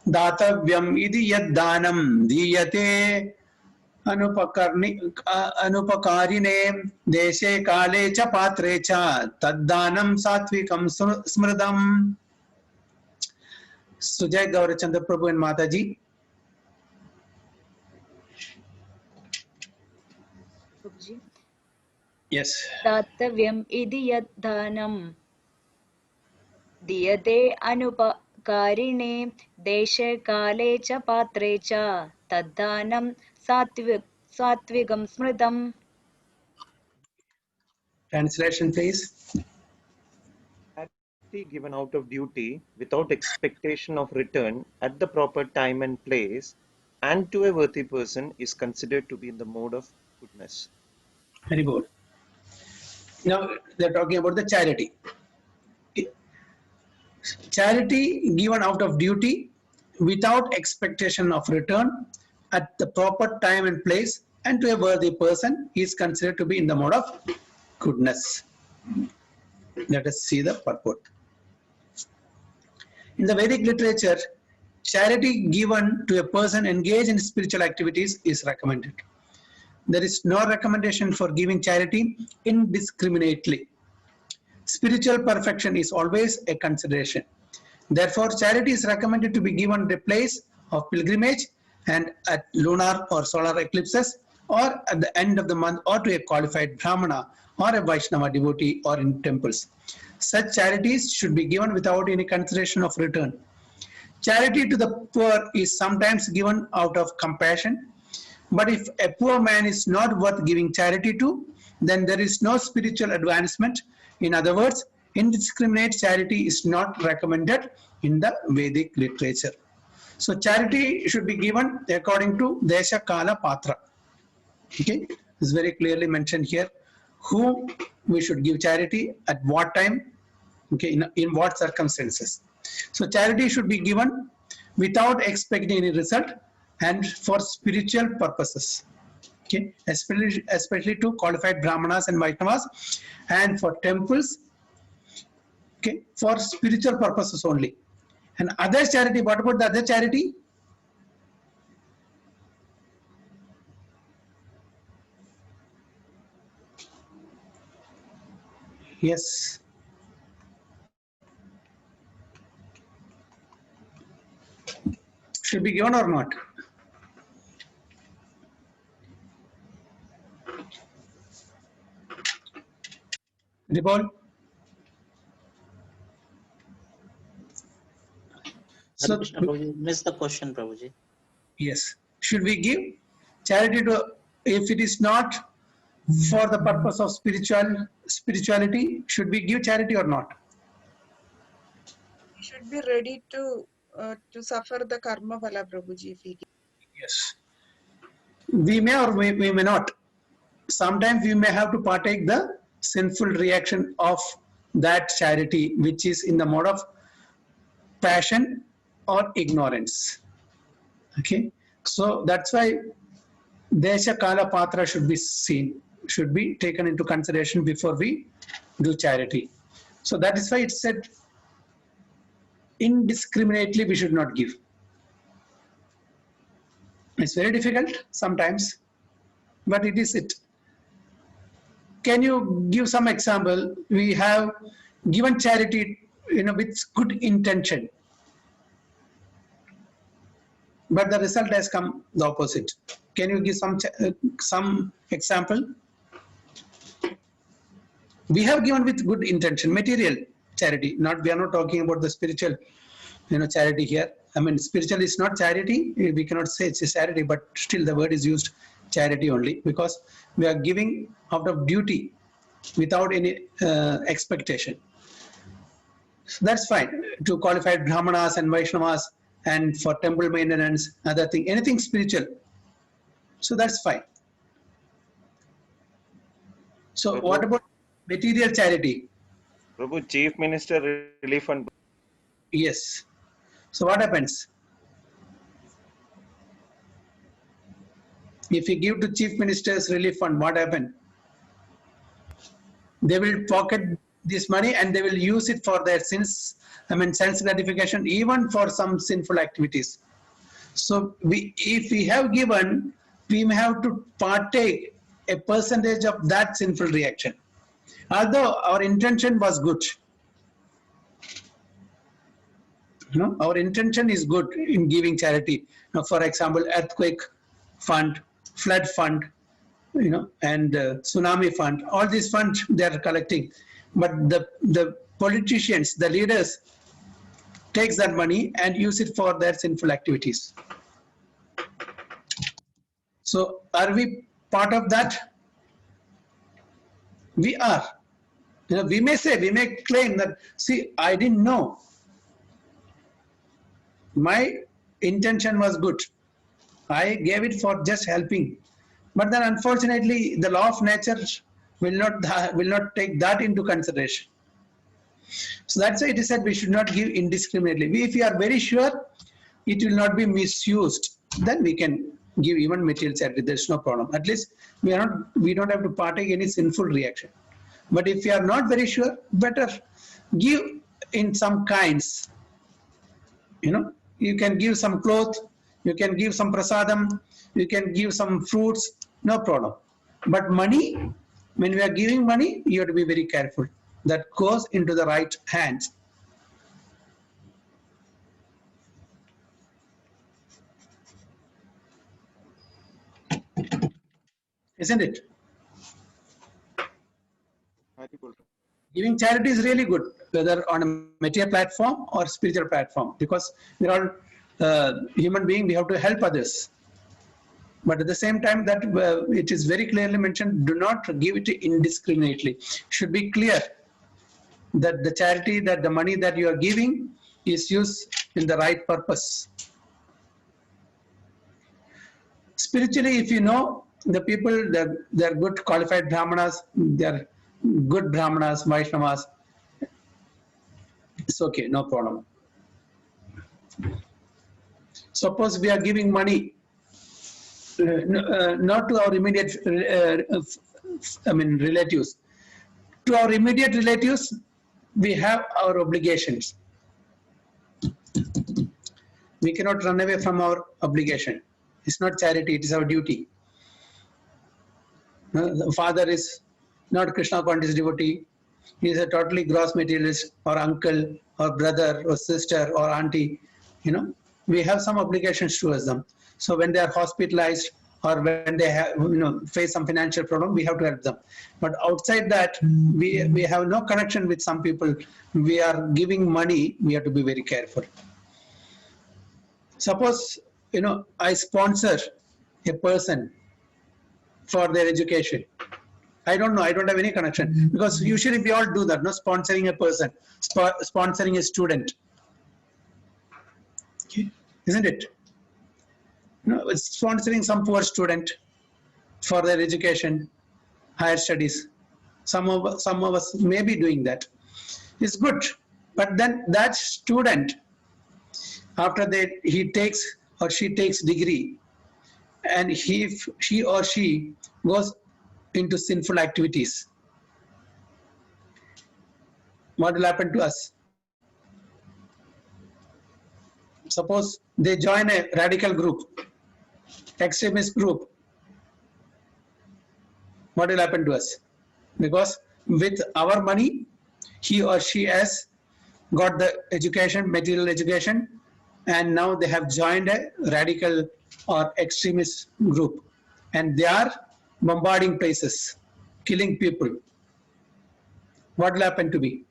Datavyam idi yad danam diyate anupakarine deshe kale cha patre cha taddanam satvikam smridam. Sujay Gaurachandra Prabhu and Mataji. Prabhuji. Yes. Datavyam idi yad dhanam diyate anupakarine deshe kale cha patre cha taddanam satvigam smridam. Translation, please. Charity given out of duty without expectation of return at the proper time and place and to a worthy person is considered to be in the mode of goodness. Very good. Now they're talking about the charity. Charity given out of duty without expectation of return at the proper time and place and to a worthy person is considered to be in the mode of goodness. Let us see the purport. In the Vedic literature, charity given to a person engaged in spiritual activities is recommended. There is no recommendation for giving charity indiscriminately. Spiritual perfection is always a consideration. Therefore, charity is recommended to be given at a place of pilgrimage and at lunar or solar eclipses or at the end of the month or to a qualified Brahmana or a Vaishnava devotee or in temples. Such charities should be given without any consideration of return. Charity to the poor is sometimes given out of compassion, but if a poor man is not worth giving charity to, then there is no spiritual advancement. In other words, indiscriminate charity is not recommended in the Vedic literature. So charity should be given according to Desha Kala Patra. Okay, it's very clearly mentioned here whom we should give charity at what time, okay, in what circumstances. So charity should be given without expecting any result and for spiritual purposes. Okay, especially to qualified Brahmanas and Vaishnavas and for temples, okay, for spiritual purposes only. And other charity, what about the other charity? Yes. Should be given or not? Dipal? So, Missed the question, Prabhuji. yes. Should we give charity to, if it is not for the purpose of spirituality, should we give charity or not? We should be ready to suffer the karma phala, Prabhuji, if we give. Yes. We may or we may not. Sometimes we may have to partake the sinful reaction of that charity, which is in the mode of passion or ignorance. Okay. So that's why Desha Kala Patra should be seen, should be taken into consideration before we do charity. So that is why it said indiscriminately we should not give. It's very difficult sometimes, but it is it. Can you give some example? We have given charity, with good intention, but the result has come the opposite. Can you give some example? We have given with good intention, material charity. We are not talking about the spiritual, charity here. I mean, spiritual is not charity. We cannot say it's a charity, but still the word is used, charity only, because we are giving out of duty without any expectation. So that's fine to qualified Brahmanas and Vaishnavas and for temple maintenance, other thing, anything spiritual. So that's fine. So Prabhu, what about material charity? Prabhu, Chief Minister Relief Fund. Yes. So what happens? If you give to Chief Minister's Relief Fund, what happens? They will pocket this money and they will use it for their sins, sense gratification, even for some sinful activities. So if we have given, we may have to partake a percentage of that sinful reaction. Although our intention was good. Our intention is good in giving charity. Now, for example, earthquake fund, flood fund, and tsunami fund, all these funds they are collecting. But the politicians, the leaders, takes that money and use it for their sinful activities. So are we part of that? We are. We may say, we may claim that, see, I didn't know. My intention was good. I gave it for just helping. But then unfortunately, the law of nature will not take that into consideration. So that's why it is said we should not give indiscriminately. If we are very sure it will not be misused, then we can give even material charity. There's no problem. At least we don't have to partake any sinful reaction. But if you are not very sure, better give in some kinds. You can give some cloth, you can give some prasadam, you can give some fruits, no problem. But money, when we are giving money, you have to be very careful. That goes into the right hands. Isn't it? Giving charity is really good, whether on a material platform or spiritual platform, because we're all human beings, we have to help others. But at the same time, that it is very clearly mentioned, do not give it indiscriminately. Should be clear that the charity, that the money that you are giving is used in the right purpose. Spiritually, if you know the people, they're good qualified Brahmanas, they're good Brahmanas, Vaishnavas, it's okay, no problem. Suppose we are giving money not to our immediate relatives. To our immediate relatives, we have our obligations. We cannot run away from our obligation. It's not charity, it is our duty. The father is not Krishna conscious devotee. He is a totally gross materialist, or uncle, or brother, or sister, or auntie. We have some obligations towards them. So when they are hospitalized, or when they have, face some financial problem, we have to help them. But outside that, we have no connection with some people. We are giving money, we have to be very careful. Suppose, I sponsor a person for their education. I don't know, I don't have any connection, because usually we all do that, sponsoring a person, sponsoring a student. Okay. Isn't it? It's sponsoring some poor student for their education, higher studies. Some of us may be doing that. It's good, but then that student, after that he takes or she takes degree, and he or she goes into sinful activities, what will happen to us? Suppose they join a radical group, extremist group, what will happen to us? Because with our money, he or she has got the education, material education, and now they have joined a radical or extremist group, and they are bombarding places, killing people. What will happen to me?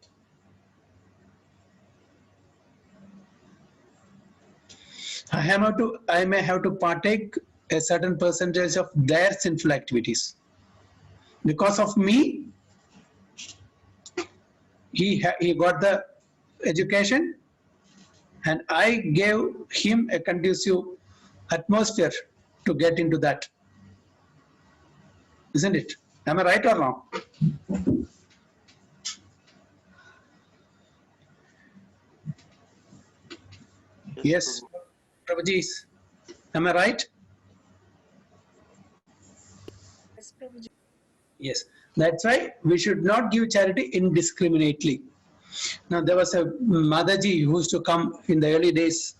I may have to partake a certain percentage of their sinful activities. Because of me, he got the education, and I gave him a conducive atmosphere to get into that. Isn't it? Am I right or wrong? Yes, Prabhuji, am I right? Yes, Prabhuji. Yes, that's why we should not give charity indiscriminately. Now, there was a Mataji who used to come in the early days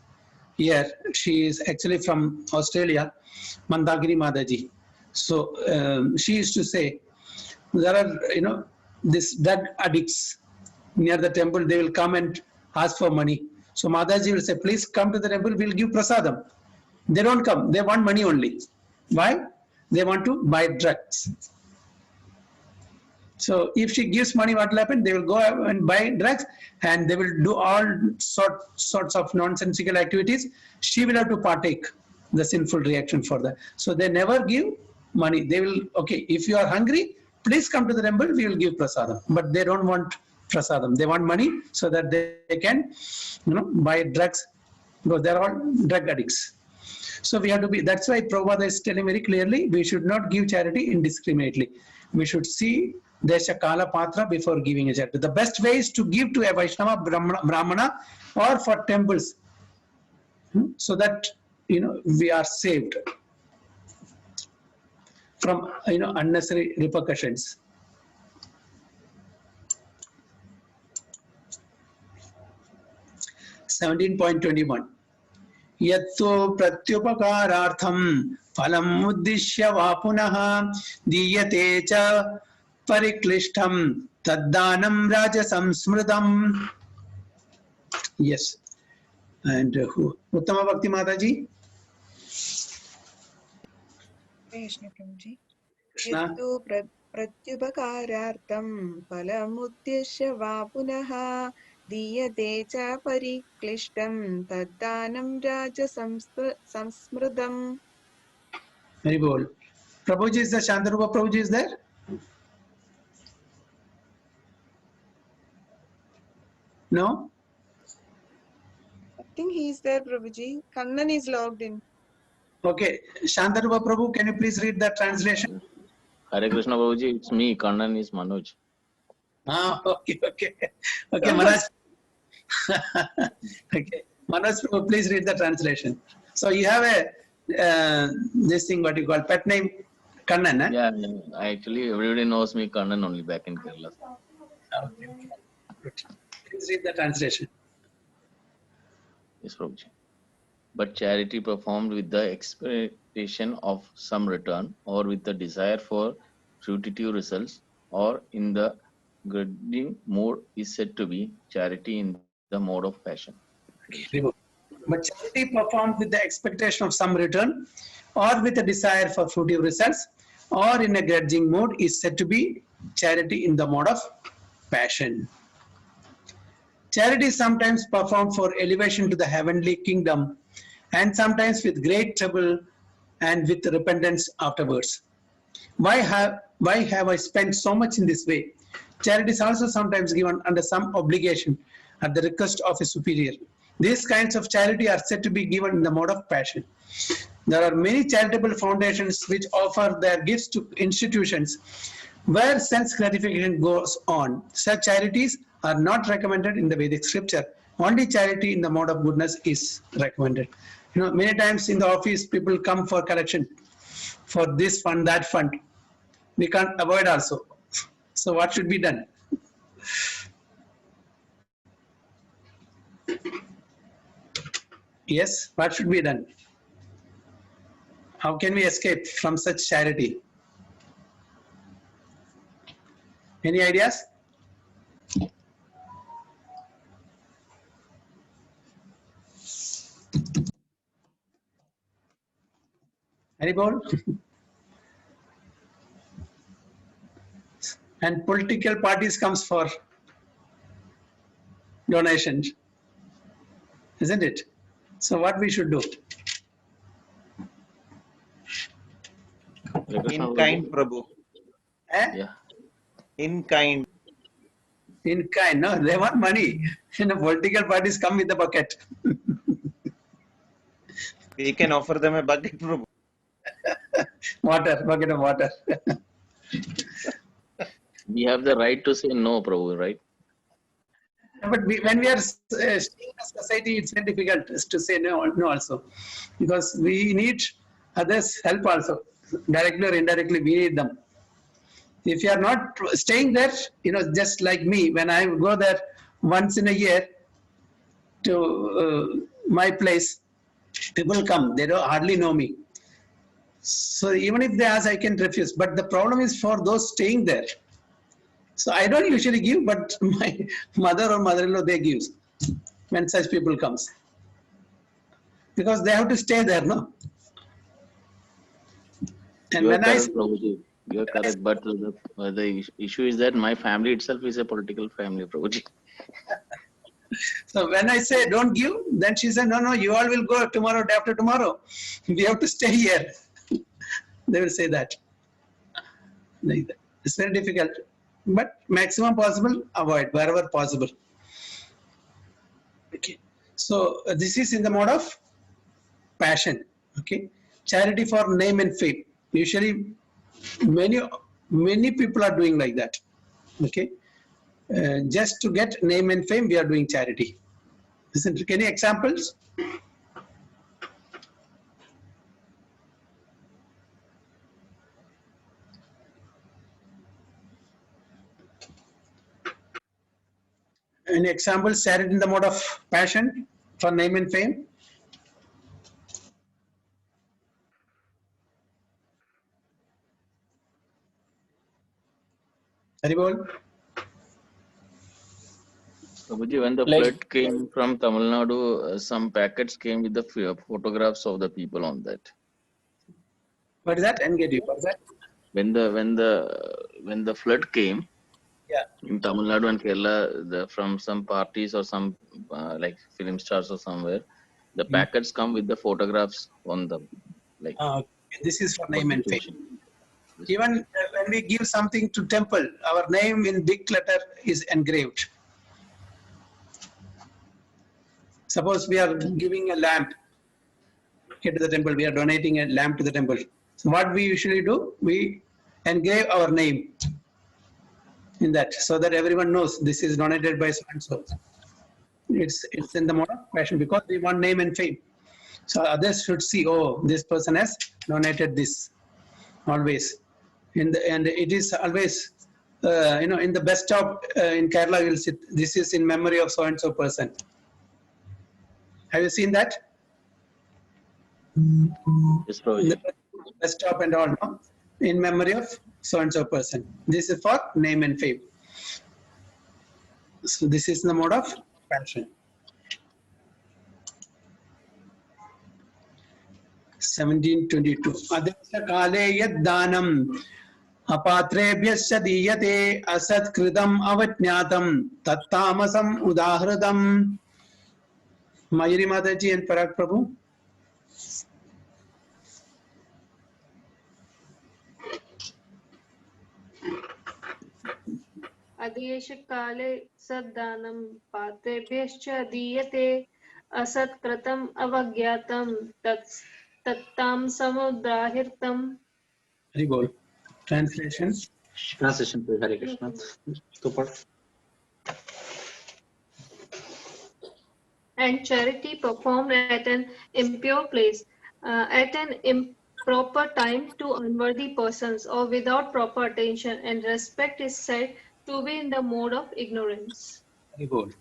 here. She is actually from Australia, Mandagiri Mataji. So she used to say, there are, this drug addicts near the temple, they will come and ask for money. So Mataji will say, please come to the temple, we'll give prasadam. They don't come, they want money only. Why? They want to buy drugs. So if she gives money, what will happen? They will go and buy drugs, and they will do all sorts of nonsensical activities. She will have to partake the sinful reaction for that. So they never give money. They will, okay, if you are hungry, please come to the temple, we will give prasadam. But they don't want prasadam. They want money so that they can, buy drugs, because they're all drug addicts. So we have to be, that's why Prabhupada is telling very clearly, we should not give charity indiscriminately. We should see Desha Kala Patra before giving a charity. The best way is to give to a Vaishnava, Brahmana, or for temples, so that, we are saved from, unnecessary repercussions. (17.21) Yatto pratyupakarartham phalam uddishya va punaha diyate cha pariklishtam taddanam rajasam smridam. Yes. And who? Uttama Bhakti Mataji? Krishna Prabhuji. Krishna. Yattu pratyupakarartham palamuddishya va punaha diyate cha pariklishtam taddanam raja samsmridam. Very good. Prabhuji is the Shantarupa Prabhuji is there? No? I think he is there, Prabhuji. Kannan is logged in. Okay. Shantarupa Prabhu, can you please read the translation? Hare Krishna Prabhuji, it's me. Kannan is Manoj. Okay. Okay, Manoj. Okay. Manoj Prabhu, please read the translation. So you have a, this thing, what you call, pet name, Kannan, eh? Yeah, actually everybody knows me Kannan only back in Kerala. Okay. Good. Please read the translation. Yes, Prabhuji. But charity performed with the expectation of some return, or with the desire for fruitive results, or in the grudging mood, is said to be charity in the mode of passion. But charity performed with the expectation of some return, or with a desire for fruitive results, or in a grudging mood, is said to be charity in the mode of passion. Charity is sometimes performed for elevation to the heavenly kingdom, and sometimes with great trouble and with repentance afterwards. Why have I spent so much in this way? Charity is also sometimes given under some obligation at the request of a superior. These kinds of charity are said to be given in the mode of passion. There are many charitable foundations which offer their gifts to institutions where sense gratification goes on. Such charities are not recommended in the Vedic scripture. Only charity in the mode of goodness is recommended. Many times in the office, people come for collection for this fund, that fund. We can't avoid also. So what should be done? Yes, what should be done? How can we escape from such charity? Any ideas? Anybody? And political parties comes for donations, isn't it? So what we should do? In kind, Prabhu. Yeah. In kind. In kind, no, they want money. Political parties come with a bucket. We can offer them a bucket, Prabhu. Bucket of water. We have the right to say no, Prabhu, right? But when we are staying in a society, it's very difficult to say no also, because we need others' help also, directly or indirectly. We need them. If you are not staying there, just like me, when I go there once in a year to my place, people come. They don't hardly know me. So even if they ask, I can refuse. But the problem is for those staying there. So I don't usually give, but my mother or mother-in-law, they give when such people comes. Because they have to stay there, no? And You are when I correct, Prabhuji. You are correct, but the issue is that my family itself is a political family, Prabhuji. So when I say don't give, then she said, no, you all will go tomorrow, day after tomorrow. We have to stay here. They will say that. Like that. It's very difficult. But maximum possible, avoid wherever possible. Okay. So this is in the mode of passion. Okay. Charity for name and fame. Usually many people are doing like that. Okay. Just to get name and fame, we are doing charity. Isn't it? Any examples? Any examples? Charity in the mode of passion for name and fame? Haribol? Prabhuji, when the flood came from Tamil Nadu, some packets came with the photographs of the people on that. What is that? Engage you. What is that? When the flood came, yeah, in Tamil Nadu and Kerala, from some parties or some like film stars or somewhere, the packets come with the photographs on them. Like this is for name and fame. Even when we give something to temple, our name in big letter is engraved. Suppose we are giving a lamp here to the temple, we are donating a lamp to the temple. So what we usually do, we engrave our name in that, so that everyone knows this is donated by so and so. It's in the mode of passion, because we want name and fame. So others should see, oh, this person has donated this. Always, and it is always, in the bus stop in Kerala, you'll see this is in memory of so and so person. Have you seen that? Yes, Prabhuji. Bus stop and all, no? In memory of so and so person. This is for name and fame. So this is the mode of passion. 1722. Adesha kale yad danam apatrebhyasya diyate asat kritam avajnatam tattamasam udahradam. Mayuri Mataji and Parag Prabhu. अदेशकाले सद्दानं पात्रेभ्यश्च दीयते असत्कृतम् अवज्ञातं तत्तां समुद्राहिर्तम्. Haribol. Translation. Translation, please. Hare Krishna. Stupid. And charity performed at an impure place, at an improper time to unworthy persons, or without proper attention and respect, is said to be in the mode of ignorance. Very good.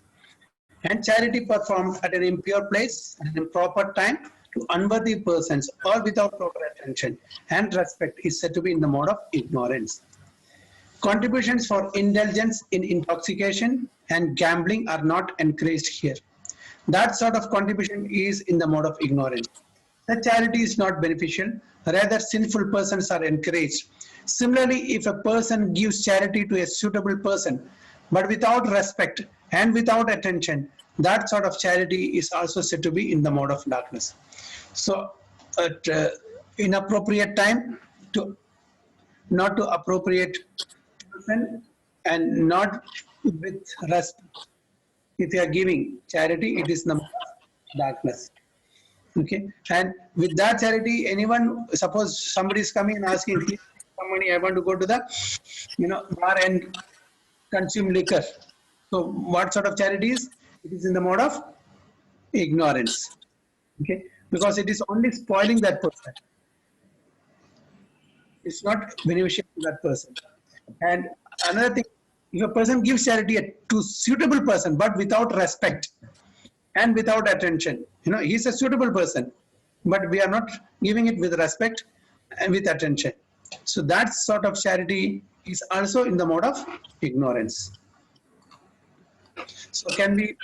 And charity performed at an impure place, at an improper time, to unworthy persons, or without proper attention and respect, is said to be in the mode of ignorance. Contributions for indulgence in intoxication and gambling are not encouraged here. That sort of contribution is in the mode of ignorance. The charity is not beneficial, rather sinful persons are encouraged. Similarly, if a person gives charity to a suitable person, but without respect and without attention, that sort of charity is also said to be in the mode of darkness. So at inappropriate time to not to appropriate person, and not with respect. If you are giving charity, it is the mode of darkness. Okay, and with that charity, anyone, suppose somebody is coming and asking, "Please, some money, I want to go to the, bar and consume liquor." So what sort of charity is? It is in the mode of ignorance. Okay, because it is only spoiling that person. It's not beneficial to that person. And another thing, if a person gives charity to suitable person, but without respect and without attention, he's a suitable person, but we are not giving it with respect and with attention. So that sort of charity is also in the mode of ignorance. So can we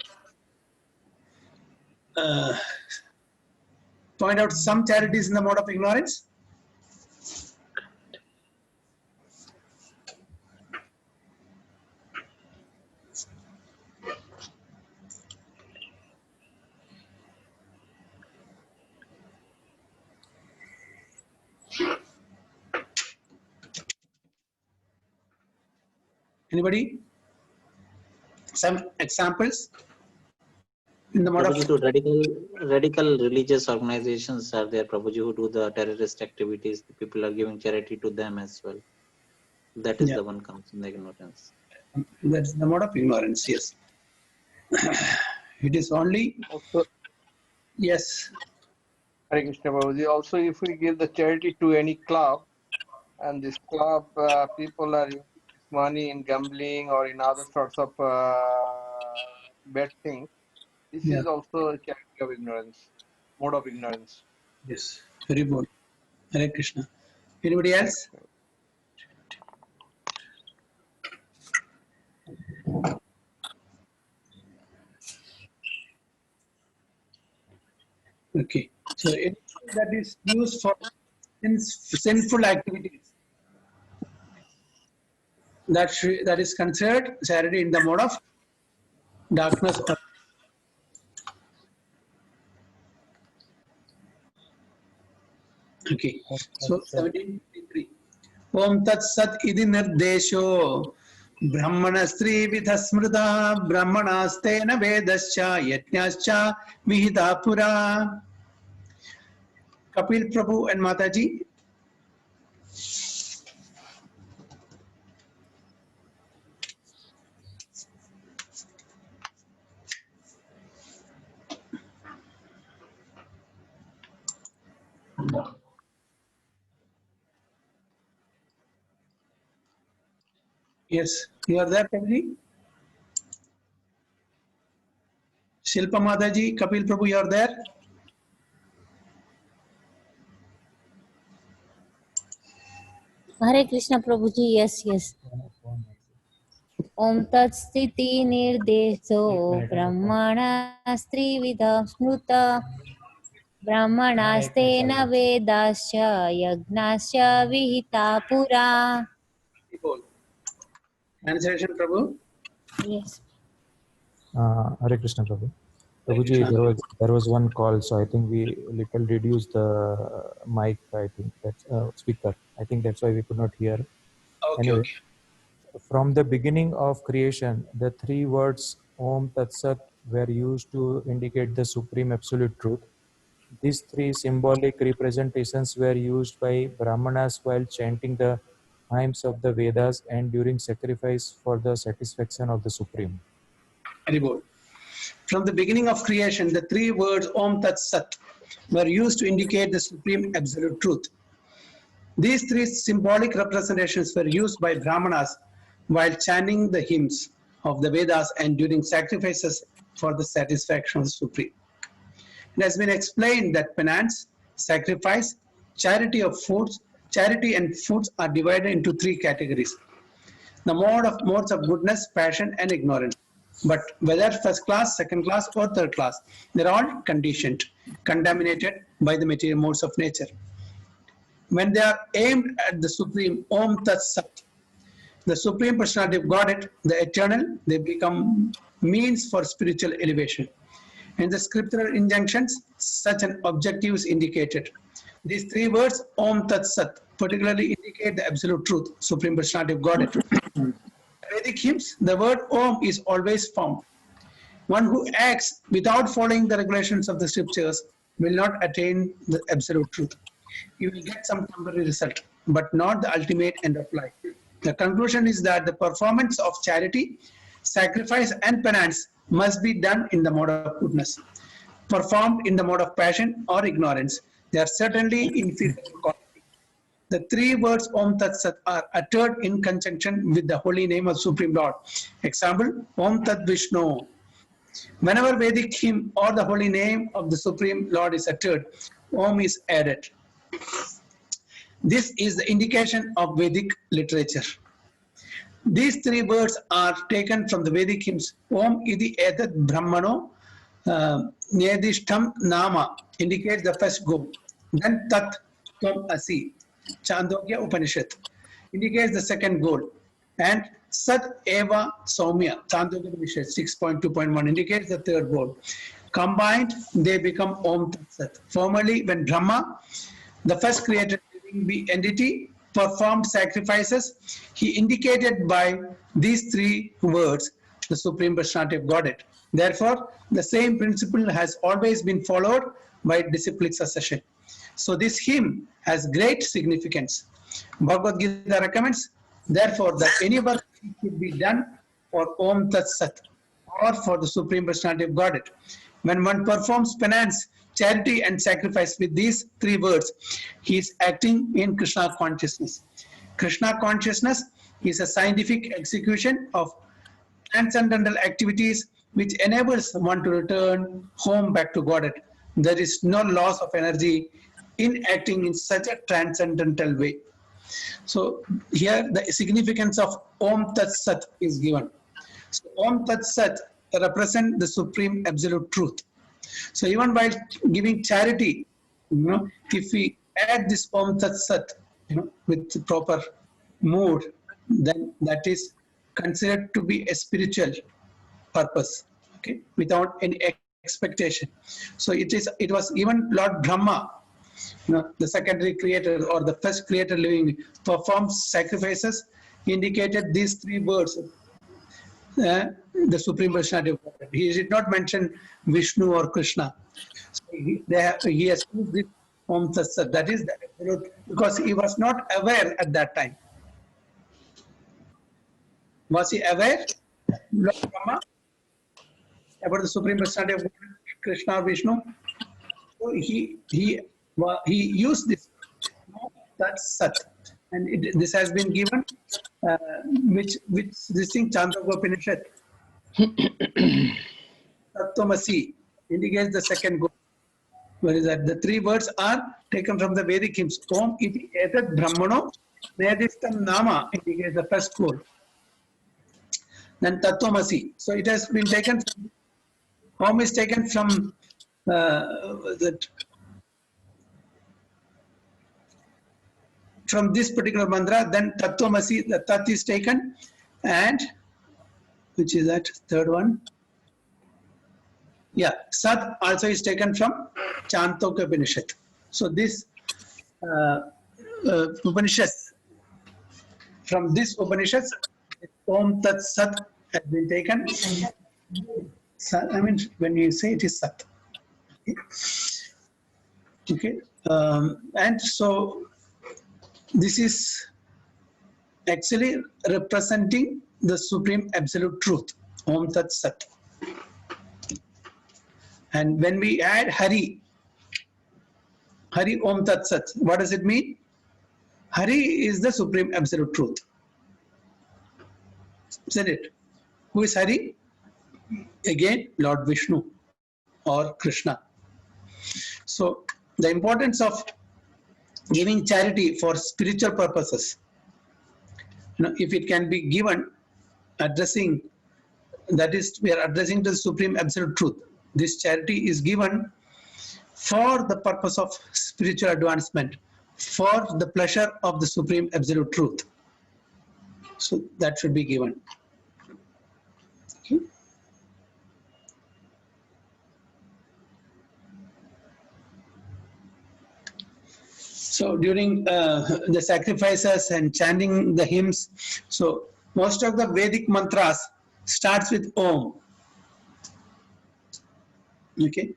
point out some charities in the mode of ignorance? Anybody? Some examples in the mode of radical religious organizations are there, Prabhuji, who do the terrorist activities. The people are giving charity to them as well. That is the one comes in the ignorance. That's the mode of ignorance, yes. It is only Also, yes. Hare Krishna Prabhuji. Also, if we give the charity to any club, and this club people are using this money in gambling or in other sorts of bad things, this is also a charity of ignorance, mode of ignorance. Yes, very good. Hare Krishna. Anybody else? Okay, so anything that is used for sinful activities, that is considered charity in the mode of darkness. Okay, so 1753. Om Tat Sat Idi Nirdesho Brahmana Stri Vidha Smrita Brahmanastena Vedascha Yajnascha Vihita Pura. Kapil Prabhu and Mataji. Yes, you are there, Kapil. Shilpa Mataji, Kapil Prabhu, you are there. Hare Krishna Prabhuji, yes. Om Tat Sthiti Nirdesho Brahmana Strividha Smruta Brahmanastena Vedasya Yagnasya Vihita Pura. Translation, Prabhu. Yes. Hare Krishna Prabhu. Prabhuji, there was one call, so I think we little reduced the mic. I think that's speaker. I think that's why we could not hear. Okay, Anyway, okay. from the beginning of creation, the three words Om Tat Sat were used to indicate the supreme absolute truth. These three symbolic representations were used by Brahmanas while chanting the hymns of the Vedas and during sacrifice for the satisfaction of the Supreme. Very good. From the beginning of creation, the three words Om Tat Sat were used to indicate the supreme absolute truth. These three symbolic representations were used by Brahmanas while chanting the hymns of the Vedas and during sacrifices for the satisfaction of the Supreme. It has been explained that penance, sacrifice, charity and foods are divided into three categories. The modes of goodness, passion, and ignorance. But whether first class, second class, or third class, they're all conditioned, contaminated by the material modes of nature. When they are aimed at the Supreme, Om Tat Sat, the Supreme Personality of Godhead, the Eternal, they become means for spiritual elevation. In the scriptural injunctions, such an objective is indicated. These three words, Om Tat Sat, particularly indicate the absolute truth, Supreme Personality of Godhead. In Vedic hymns, the word Om is always found. One who acts without following the regulations of the scriptures will not attain the absolute truth. He will get some temporary result, but not the ultimate end of life. The conclusion is that the performance of charity, sacrifice, and penance must be done in the mode of goodness. Performed in the mode of passion or ignorance, they are certainly inferior to quality. The three words Om Tat Sat are uttered in conjunction with the holy name of Supreme Lord. Example, Om Tat Vishnu. Whenever Vedic hymn or the holy name of the Supreme Lord is uttered, Om is added. This is the indication of Vedic literature. These three words are taken from the Vedic hymns. Om iti etat brahmano nedishtam nama indicates the first goal. Then tat tvam asi, Chandogya Upanishad, indicates the second goal. And Sat Eva Saumya, Chandogya Upanishad 6.2.1 indicates the third goal. Combined, they become Om Tat Sat. Formerly, when Brahma, the first created living entity, performed sacrifices, he indicated by these three words the Supreme Personality of Godhead. Therefore, the same principle has always been followed by disciplic succession. So this hymn has great significance. Bhagavad Gita recommends, therefore, that any work should be done for Om Tat Sat or for the Supreme Personality of Godhead. When one performs penance, charity, and sacrifice with these three words, he is acting in Krishna consciousness. Krishna consciousness is a scientific execution of transcendental activities which enables one to return home back to Godhead. There is no loss of energy in acting in such a transcendental way. So here the significance of Om Tat Sat is given. So Om Tat Sat represents the supreme absolute truth. So even while giving charity, if we add this Om Tat Sat, with the proper mood, then that is considered to be a spiritual purpose, okay, without any expectation. So it was even Lord Brahma, the secondary creator or the first creator living, performs sacrifices, indicated these three words, the Supreme Personality of Godhead. He did not mention Vishnu or Krishna. So he has used this Om Tat Sat, that is the absolute, because he was not aware at that time. Was he aware, Lord Brahma, about the Supreme Personality of Godhead, Krishna or Vishnu? So he used this Om Tat Sat, and this has been given, which this thing Chandogya Upanishad, Tattvamasi, indicates the second goal. What is that? The three words are taken from the Vedic hymns. Om iti etat brahmano nedishtam nama indicates the first goal. Then Tattvamasi. So it has been taken from, Om is taken from from this particular mantra. Then Tattvamasi, the Tat is taken, and which is that third one? Yeah, Sat also is taken from Chandogya Upanishad. So this Upanishad, from this Upanishad, Om Tat Sat has been taken. I mean, when you say it is Sat. Okay. And so this is actually representing the supreme absolute truth, Om Tat Sat. And when we add Hari Om Tat Sat, what does it mean? Hari is the supreme absolute truth. Isn't it? Who is Hari? Again, Lord Vishnu or Krishna. So the importance of giving charity for spiritual purposes, if it can be given addressing, that is, we are addressing the supreme absolute truth. This charity is given for the purpose of spiritual advancement, for the pleasure of the supreme absolute truth. So that should be given. Okay. So during the sacrifices and chanting the hymns, so most of the Vedic mantras starts with Om. Okay,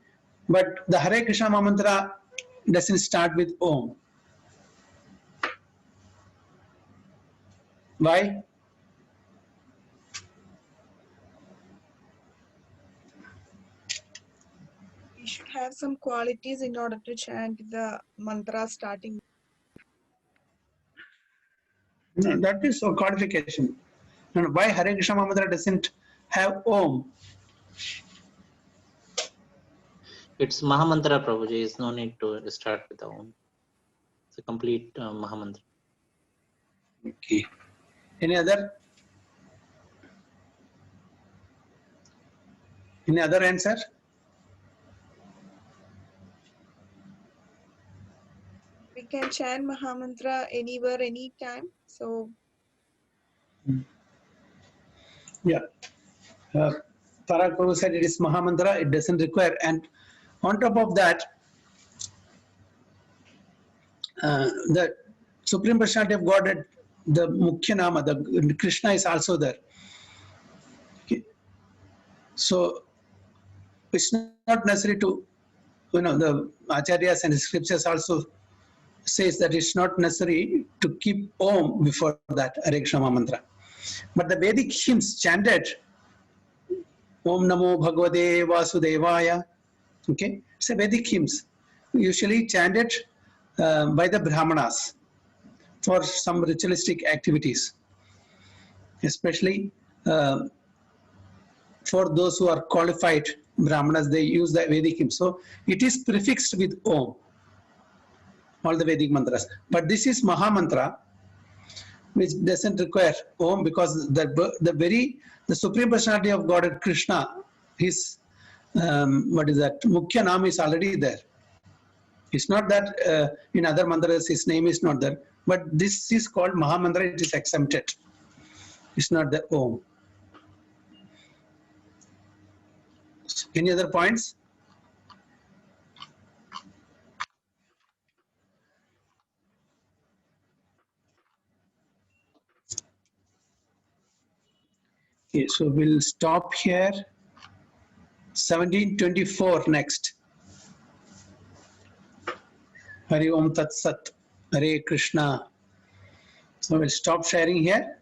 but the Hare Krishna mantra doesn't start with Om. Why? We should have some qualities in order to chant the mantra starting. No, that is a qualification. No, why Hare Krishna mantra doesn't have Om? It's Mahamantra, Prabhuji. There's no need to start with the Om. It's a complete Mahamantra. Okay. Any other? Any other answer? We can chant Mahamantra anywhere, anytime. So Yeah. Parag Prabhu said it is Mahamantra, it doesn't require. And on top of that, the Supreme Personality of Godhead, the Mukhya Nama, the Krishna is also there. Okay. So it's not necessary to, the Acharyas and scriptures also says that it's not necessary to keep Om before that Hare Krishna mantra. But the Vedic hymns chanted Om Namo Bhagavate Vasudevaya. Okay, it's a Vedic hymns, usually chanted by the Brahmanas for some ritualistic activities, especially for those who are qualified Brahmanas, they use the Vedic hymns. So it is prefixed with Om, all the Vedic mantras. But this is Maha Mantra, which doesn't require Om, because the Supreme Personality of Godhead Krishna, his Mukhya Nam is already there. It's not that in other mantras his name is not there, but this is called Maha Mantra, it is exempted. It's not the Om. Any other points? Okay, so we'll stop here. 1724 next. Hari Om Tat Sat. Hare Krishna. So we'll stop sharing here.